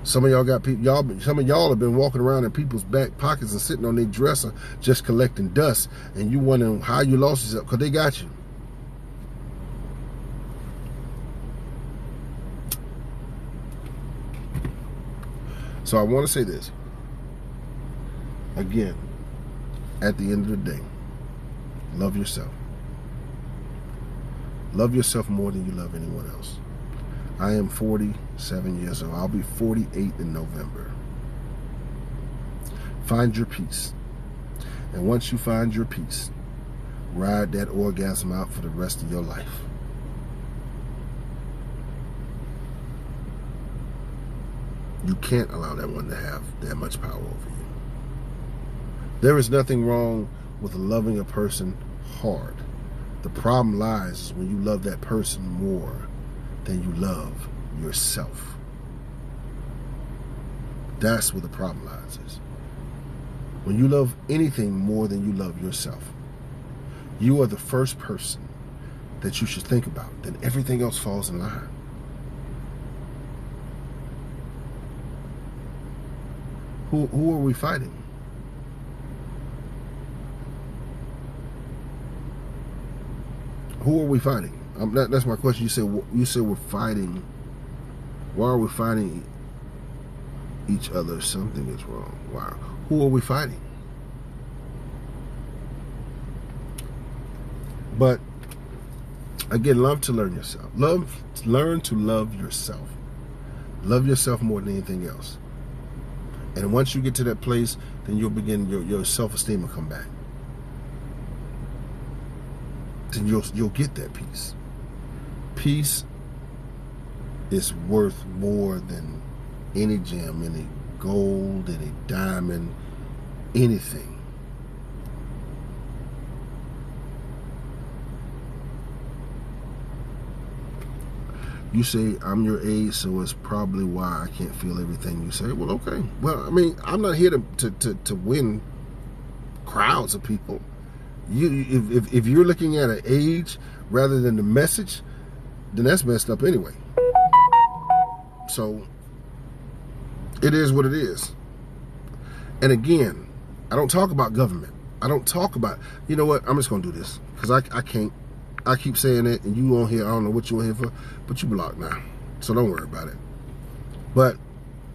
Some of y'all got people, some of y'all have been walking around in people's back pockets and sitting on their dresser just collecting dust, and you wondering how you lost yourself, because they got you. So I want to say this again. At the end of the day, love yourself. Love yourself more than you love anyone else. I am 47 years old. I'll be 48 in November. Find your peace. And once you find your peace, ride that orgasm out for the rest of your life. You can't allow that one to have that much power over you. There is nothing wrong with loving a person hard. The problem lies when you love that person more than you love yourself. That's where the problem lies is. When you love anything more than you love yourself, you are the first person that you should think about. Then everything else falls in line. Who are we fighting? Who are we fighting? That's my question. You said we're fighting. Why are we fighting each other? Something is wrong. Why? Who are we fighting? But again, learn to learn yourself. Learn to love yourself. Love yourself more than anything else. And once you get to that place, then you'll begin, your self-esteem will come back. Then you'll get that peace. Peace is worth more than any gem, any gold, any diamond, anything. You say, I'm your age, so it's probably why I can't feel everything you say. Well, okay. Well, I mean, I'm not here to win crowds of people. If you're looking at an age rather than the message, then that's messed up anyway. So, it is what it is. And again, I don't talk about government. I don't talk about, you know what, I'm just going to do this. Because I can't. I keep saying it, and you on here, I don't know what you on here for, but you blocked now. So don't worry about it. But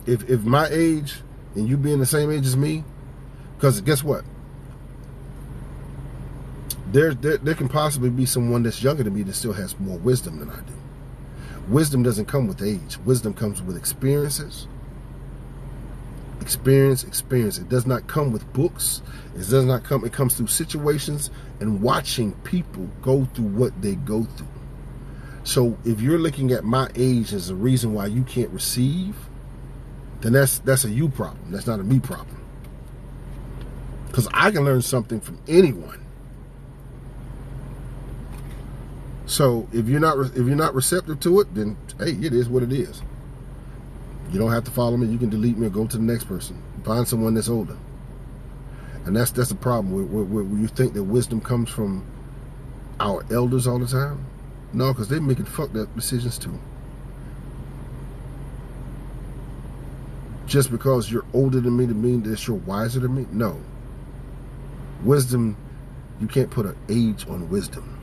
if my age and you being the same age as me, because guess what? There can possibly be someone that's younger than me that still has more wisdom than I do. Wisdom doesn't come with age. Wisdom comes with experiences. Experience. It does not come with books. It comes through situations and watching people go through what they go through. So if you're looking at my age as a reason why you can't receive, then that's a you problem. That's not a me problem. Because I can learn something from anyone. So if you're not receptive to it, then hey, it is what it is. You don't have to follow me. You can delete me or go to the next person. Find someone that's older. And that's the problem. Where you think that wisdom comes from our elders all the time. No, because they're making fucked up decisions too. Just because you're older than me to mean that you're wiser than me? No. Wisdom, you can't put an age on wisdom.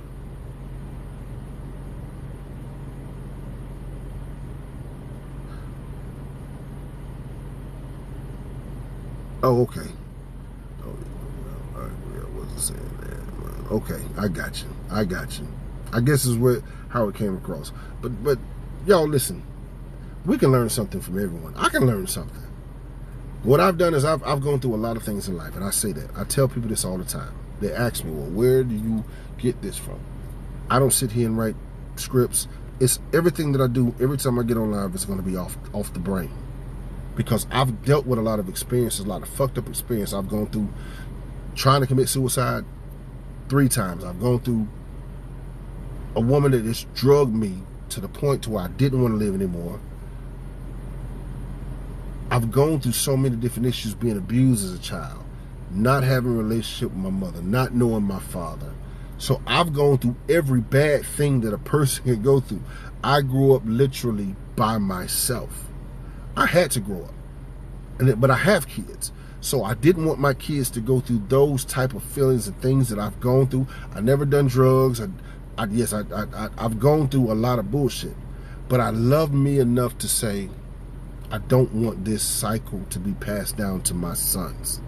Oh, okay. Oh, I wasn't saying that. Okay, I got you. I guess this is how it came across. But y'all listen. We can learn something from everyone. I can learn something. What I've done is I've gone through a lot of things in life, and I say that. I tell people this all the time. They ask me, well, where do you get this from? I don't sit here and write scripts. It's everything that I do. Every time I get on live, it's going to be off the brain. Because I've dealt with a lot of experiences, a lot of fucked up experience. I've gone through trying to commit suicide 3 times. I've gone through a woman that just drugged me to the point to where I didn't want to live anymore. I've gone through so many different issues, being abused as a child, not having a relationship with my mother, not knowing my father. So I've gone through every bad thing that a person can go through. I grew up literally by myself. I had to grow up, but I have kids. So I didn't want my kids to go through those type of feelings and things that I've gone through. I never done drugs. I've gone through a lot of bullshit. But I love me enough to say, I don't want this cycle to be passed down to my sons.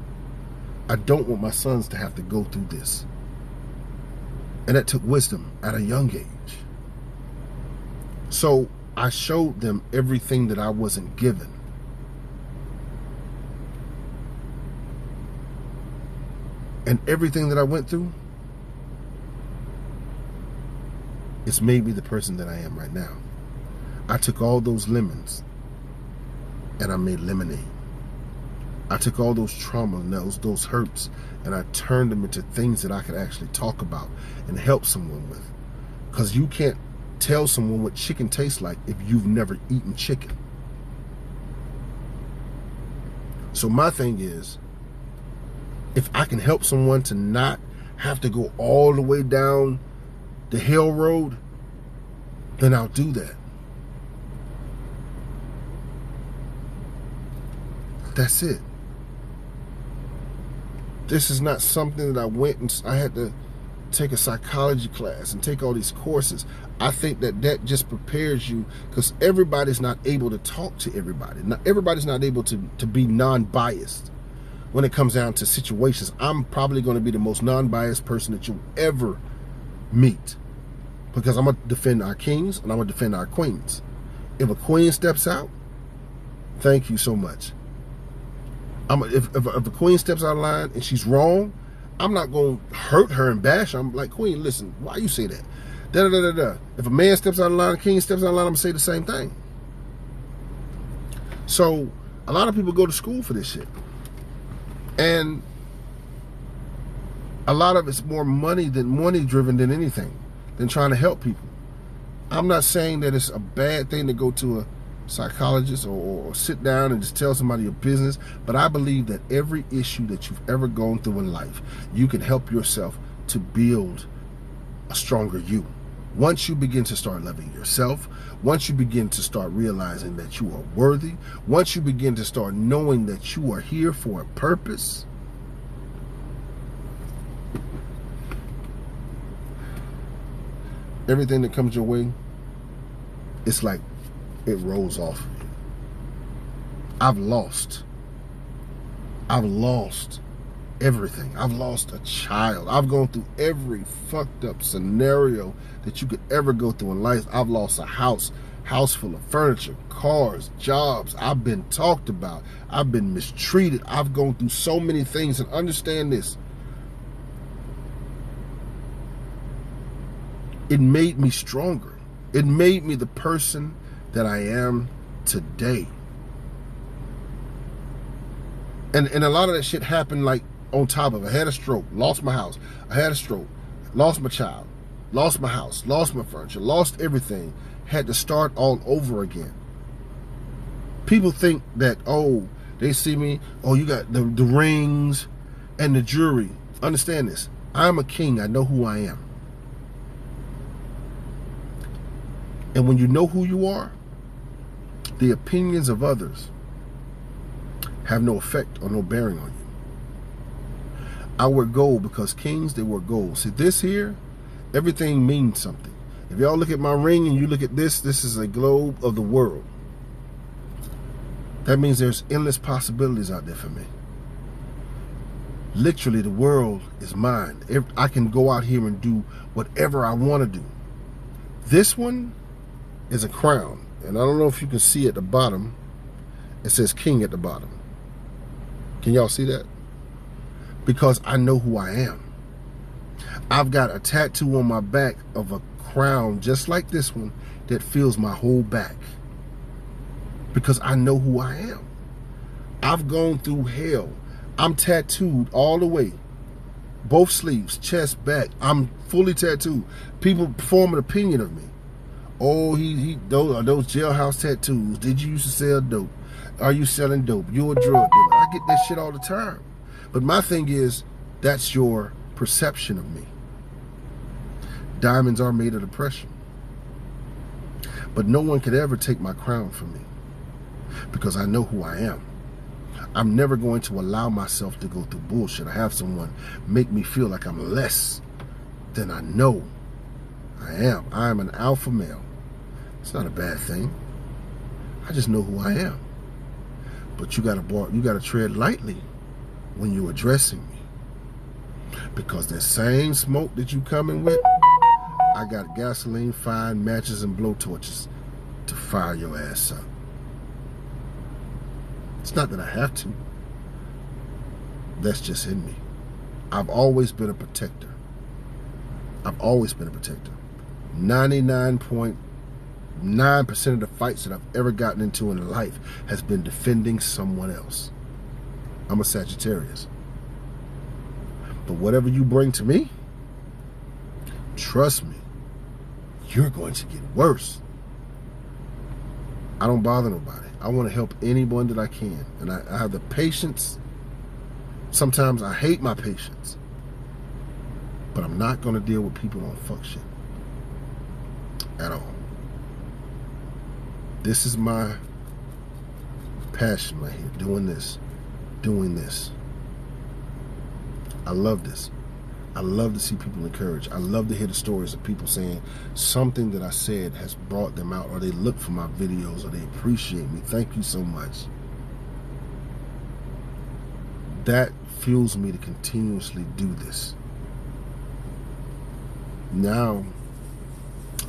I don't want my sons to have to go through this. And that took wisdom at a young age. So I showed them everything that I wasn't given. And everything that I went through, it's made me the person that I am right now. I took all those lemons and I made lemonade. I took all those traumas and those hurts and I turned them into things that I could actually talk about and help someone with. Because you can't tell someone what chicken tastes like if you've never eaten chicken. So my thing is, if I can help someone to not have to go all the way down the hell road, then I'll do that. That's it. This is not something that I went and I had to take a psychology class and take all these courses. I think that just prepares you, because everybody's not able to talk to everybody. Everybody's not able to be non-biased when it comes down to situations. I'm probably going to be the most non-biased person that you'll ever meet, because I'm going to defend our kings and I'm going to defend our queens. If a queen steps out, thank you so much. If a queen steps out of line and she's wrong, I'm not going to hurt her and bash her. I'm like, Queen, listen, why you say that? Da-da-da-da-da. If a man steps out of line, a king steps out of line, I'm going to say the same thing. So a lot of people go to school for this shit. And a lot of it's more money driven than anything, than trying to help people. I'm not saying that it's a bad thing to go to a psychologist or sit down and just tell somebody your business, but I believe that every issue that you've ever gone through in life, you can help yourself to build a stronger you. Once you begin to start loving yourself, once you begin to start realizing that you are worthy, once you begin to start knowing that you are here for a purpose, everything that comes your way, it's like it rolls off of you. I've lost everything. I've lost a child. I've gone through every fucked up scenario that you could ever go through in life. I've lost a house full of furniture, cars, jobs. I've been talked about. I've been mistreated. I've gone through so many things, and understand this. It made me stronger. It made me the person that I am today. And a lot of that shit happened like on top of it. I had a stroke, lost my house. I had a stroke, lost my child, lost my house, lost my furniture, lost everything. Had to start all over again. People think that, oh, they see me, oh, you got the rings and the jewelry. Understand this. I'm a king. I know who I am. And when you know who you are, the opinions of others have no effect or no bearing on you. I wear gold because kings, they wear gold. See, this here, everything means something. If y'all look at my ring and you look at this, this is a globe of the world. That means there's endless possibilities out there for me. Literally, the world is mine. I can go out here and do whatever I want to do. This one is a crown. And I don't know if you can see at the bottom, it says king at the bottom. Can y'all see that? Because I know who I am. I've got a tattoo on my back of a crown just like this one that fills my whole back. Because I know who I am. I've gone through hell. I'm tattooed all the way. Both sleeves, chest, back. I'm fully tattooed. People form an opinion of me. Oh, those jailhouse tattoos. Did you used to sell dope? Are you selling dope? You're a drug dealer. I get that shit all the time. But my thing is, that's your perception of me. Diamonds are made of depression. But no one could ever take my crown from me, because I know who I am. I'm never going to allow myself to go through bullshit. I have someone make me feel like I'm less than I know I am. I am an alpha male. It's not a bad thing. I just know who I am. But you gotta tread lightly when you're addressing me, because that same smoke that you coming with, I got gasoline, fine matches, and blowtorches to fire your ass up. It's not that I have to. That's just in me. I've always been a protector. I've always been a protector. 99.9% of the fights that I've ever gotten into in life has been defending someone else. I'm a Sagittarius. But whatever you bring to me, trust me, you're going to get worse. I don't bother nobody. I want to help anyone that I can. And I have the patience. Sometimes I hate my patience. But I'm not going to deal with people on fuck shit. At all. This is my passion right here. Doing this. I love this. I love to see people encouraged. I love to hear the stories of people saying something that I said has brought them out, or they look for my videos, or they appreciate me. Thank you so much. That fuels me to continuously do this. Now,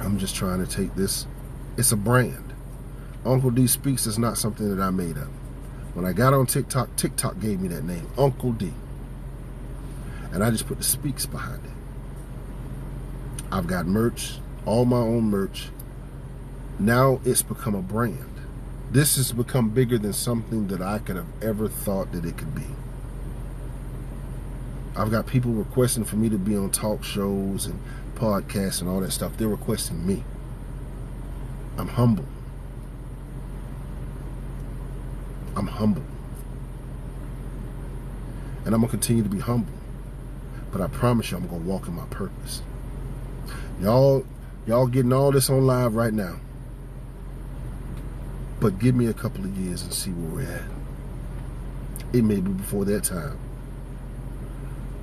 I'm just trying to take this. It's a brand. Uncle D Speaks is not something that I made up. When I got on TikTok, TikTok gave me that name, Uncle D. And I just put the Speaks behind it. I've got merch, all my own merch. Now it's become a brand. This has become bigger than something that I could have ever thought that it could be. I've got people requesting for me to be on talk shows and podcasts and all that stuff. They're requesting me. I'm humble. I'm humble. And I'm going to continue to be humble. But I promise you, I'm going to walk in my purpose. Y'all getting all this on live right now. But give me a couple of years and see where we're at. It may be before that time.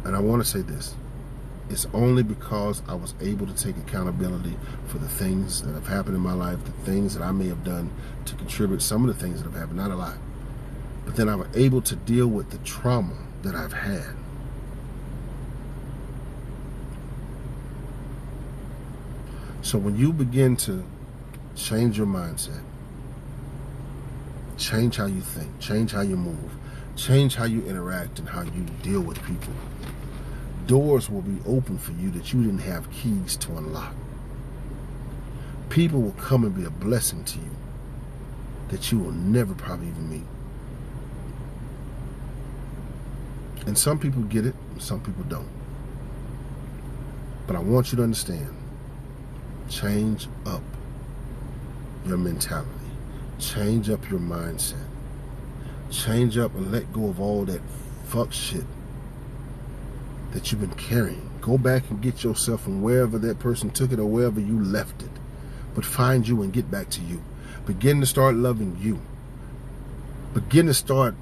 And I want to say this. It's only because I was able to take accountability for the things that have happened in my life, the things that I may have done to contribute, some of the things that have happened, not a lot. But then I was able to deal with the trauma that I've had. So when you begin to change your mindset, change how you think, change how you move, change how you interact and how you deal with people, doors will be open for you that you didn't have keys to unlock. People will come and be a blessing to you that you will never probably even meet. And some people get it, and some people don't. But I want you to understand, change up your mentality. Change up your mindset. Change up and let go of all that fuck shit that you've been carrying. Go back and get yourself from wherever that person took it or wherever you left it. But find you and get back to you. Begin to start loving you. Begin to start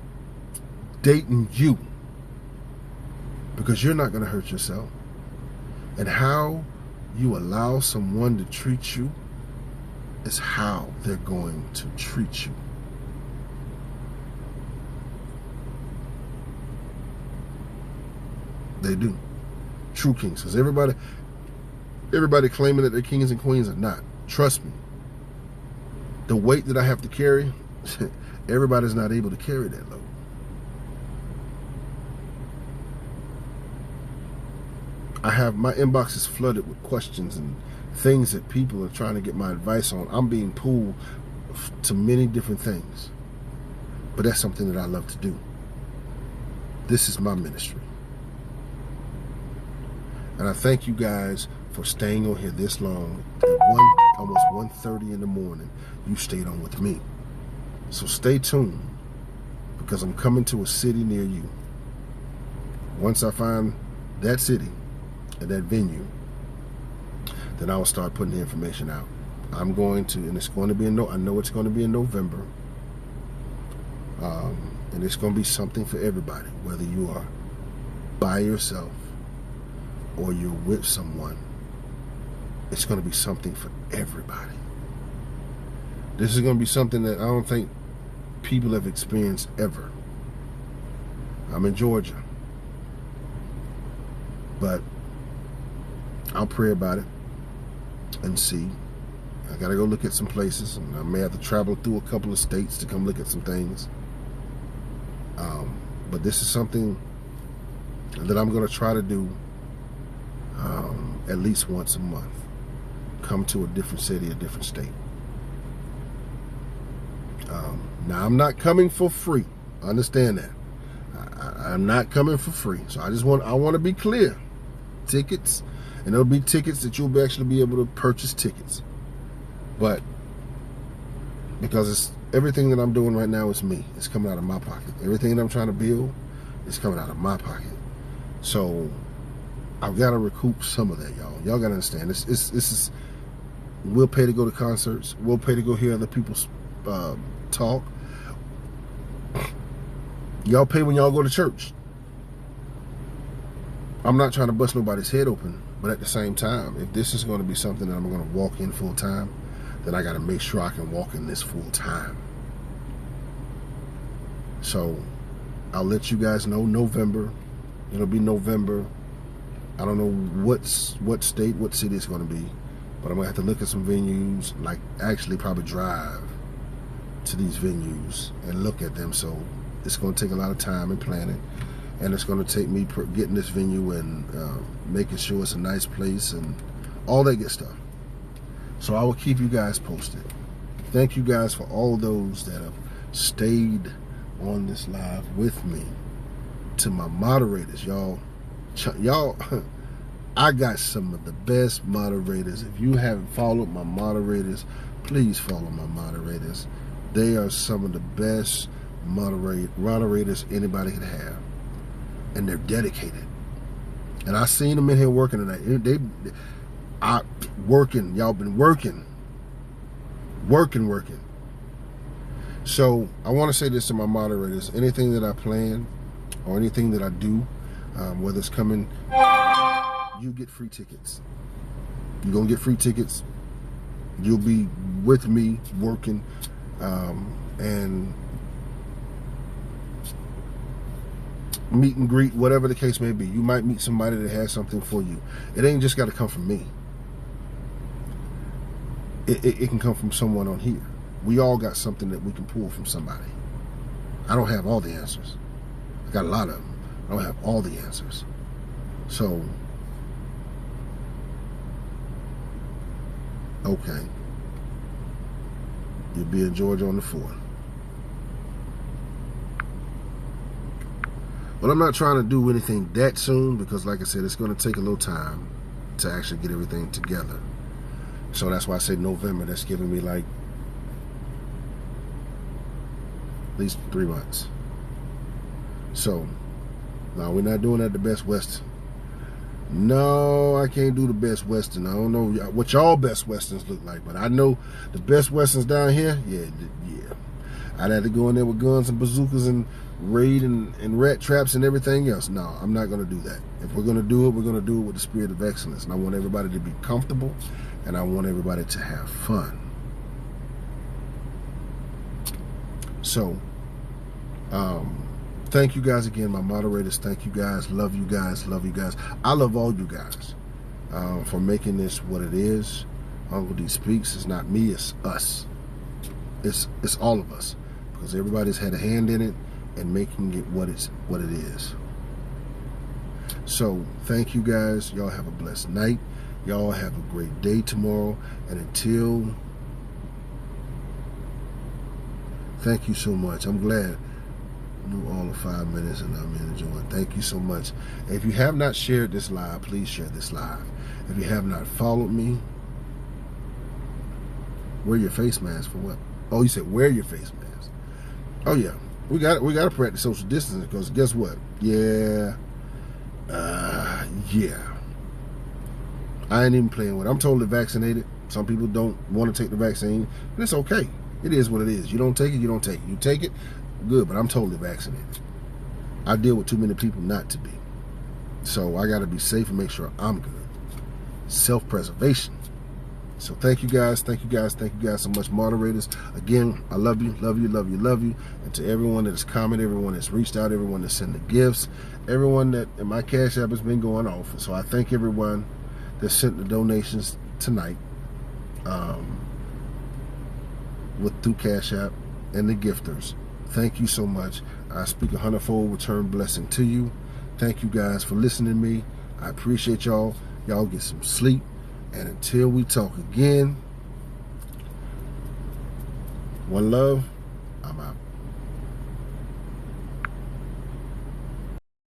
dating you. Because you're not going to hurt yourself. And how you allow someone to treat you is how they're going to treat you. They do. True kings. Because everybody claiming that they're kings and queens are not. Trust me. The weight that I have to carry, everybody's not able to carry that load. I have my inbox is flooded with questions and things that people are trying to get my advice on. I'm being pulled to many different things. But that's something that I love to do. This is my ministry. And I thank you guys for staying on here this long. At almost 1:30 in the morning, you stayed on with me. So stay tuned, because I'm coming to a city near you. Once I find that city and that venue, then I will start putting the information out. I'm going to, and it's going to be I know it's going to be in November. And it's going to be something for everybody, whether you are by yourself or you're with someone. It's going to be something for everybody. This is going to be something that I don't think people have experienced ever. I'm in Georgia, but I'll pray about it and see. I got to go look at some places, and I may have to travel through a couple of states to come look at some things. But this is something that I'm going to try to do at least once a month. Come to a different city, a different state. Now, I'm not coming for free. Understand that. I'm not coming for free. So I want to be clear. Tickets And there'll be tickets that you'll actually be able to purchase tickets. But because it's everything that I'm doing right now is me. It's coming out of my pocket. Everything that I'm trying to build is coming out of my pocket. So I've got to recoup some of that, y'all. Y'all got to understand. This is, we'll pay to go to concerts. We'll pay to go hear other people talk. Y'all pay when y'all go to church. I'm not trying to bust nobody's head open, but at the same time, if this is going to be something that I'm going to walk in full time, then I got to make sure I can walk in this full time. So I'll let you guys know November. It'll be November. I don't know what state, what city it's going to be, but I'm going to have to look at some venues, like actually probably drive to these venues and look at them. So it's going to take a lot of time and planning. And it's going to take me getting this venue and making sure it's a nice place and all that good stuff. So I will keep you guys posted. Thank you guys for all those that have stayed on this live with me. To my moderators, y'all, I got some of the best moderators. If you haven't followed my moderators, please follow my moderators. They are some of the best moderators anybody could have. And they're dedicated. And I seen them in here working tonight. Working. Y'all been working. Working. So I want to say this to my moderators. Anything that I plan or anything that I do, whether it's coming, you get free tickets. You're going to get free tickets. You'll be with me working. And meet and greet, whatever the case may be. You might meet somebody that has something for you. It ain't just got to come from me. It can come from someone on here. We all got something that we can pull from somebody. I don't have all the answers. I got a lot of them. I don't have all the answers. So, okay. You'll be in Georgia on the 4th. But I'm not trying to do anything that soon because, like I said, it's going to take a little time to actually get everything together. So that's why I say November. That's giving me like at least 3 months. So, no, we're not doing that the Best Western. No, I can't do the Best Western. I don't know what y'all Best Westerns look like, but I know the Best Westerns down here, yeah. I'd have to go in there with guns and bazookas and raid and rat traps and everything else. No, I'm not going to do that. If we're going to do it, we're going to do it with the spirit of excellence. And I want everybody to be comfortable, and I want everybody to have fun. So, thank you guys again, my moderators. Thank you guys. Love you guys. Love you guys. I love all you guys for making this what it is. Uncle D Speaks. It's not me. It's us. It's all of us, because everybody's had a hand in it and making it what it is. So thank you guys. Y'all have a blessed night. Y'all have a great day tomorrow. And until, thank you so much. I'm glad I knew all the 5 minutes and I'm enjoying. Thank you so much. If you have not shared this live, please share this live. If you have not followed me, wear your face mask for what? Oh, you said wear your face mask. Oh yeah, we got to practice social distancing, because guess what? Yeah. I ain't even playing with it. I'm totally vaccinated. Some people don't want to take the vaccine, but it's okay. It is what it is. You don't take it, you don't take it. You take it, good, but I'm totally vaccinated. I deal with too many people not to be. So I got to be safe and make sure I'm good. Self-preservation. So thank you guys. Thank you guys so much, moderators. Again, I love you. And to everyone that has commented, everyone that's reached out, everyone that's sent the gifts, everyone that in my Cash App has been going off. So I thank everyone that sent the donations tonight through Cash App and the gifters. Thank you so much. I speak a hundredfold return blessing to you. Thank you guys for listening to me. I appreciate y'all. Y'all get some sleep. And until we talk again, one love, I'm out.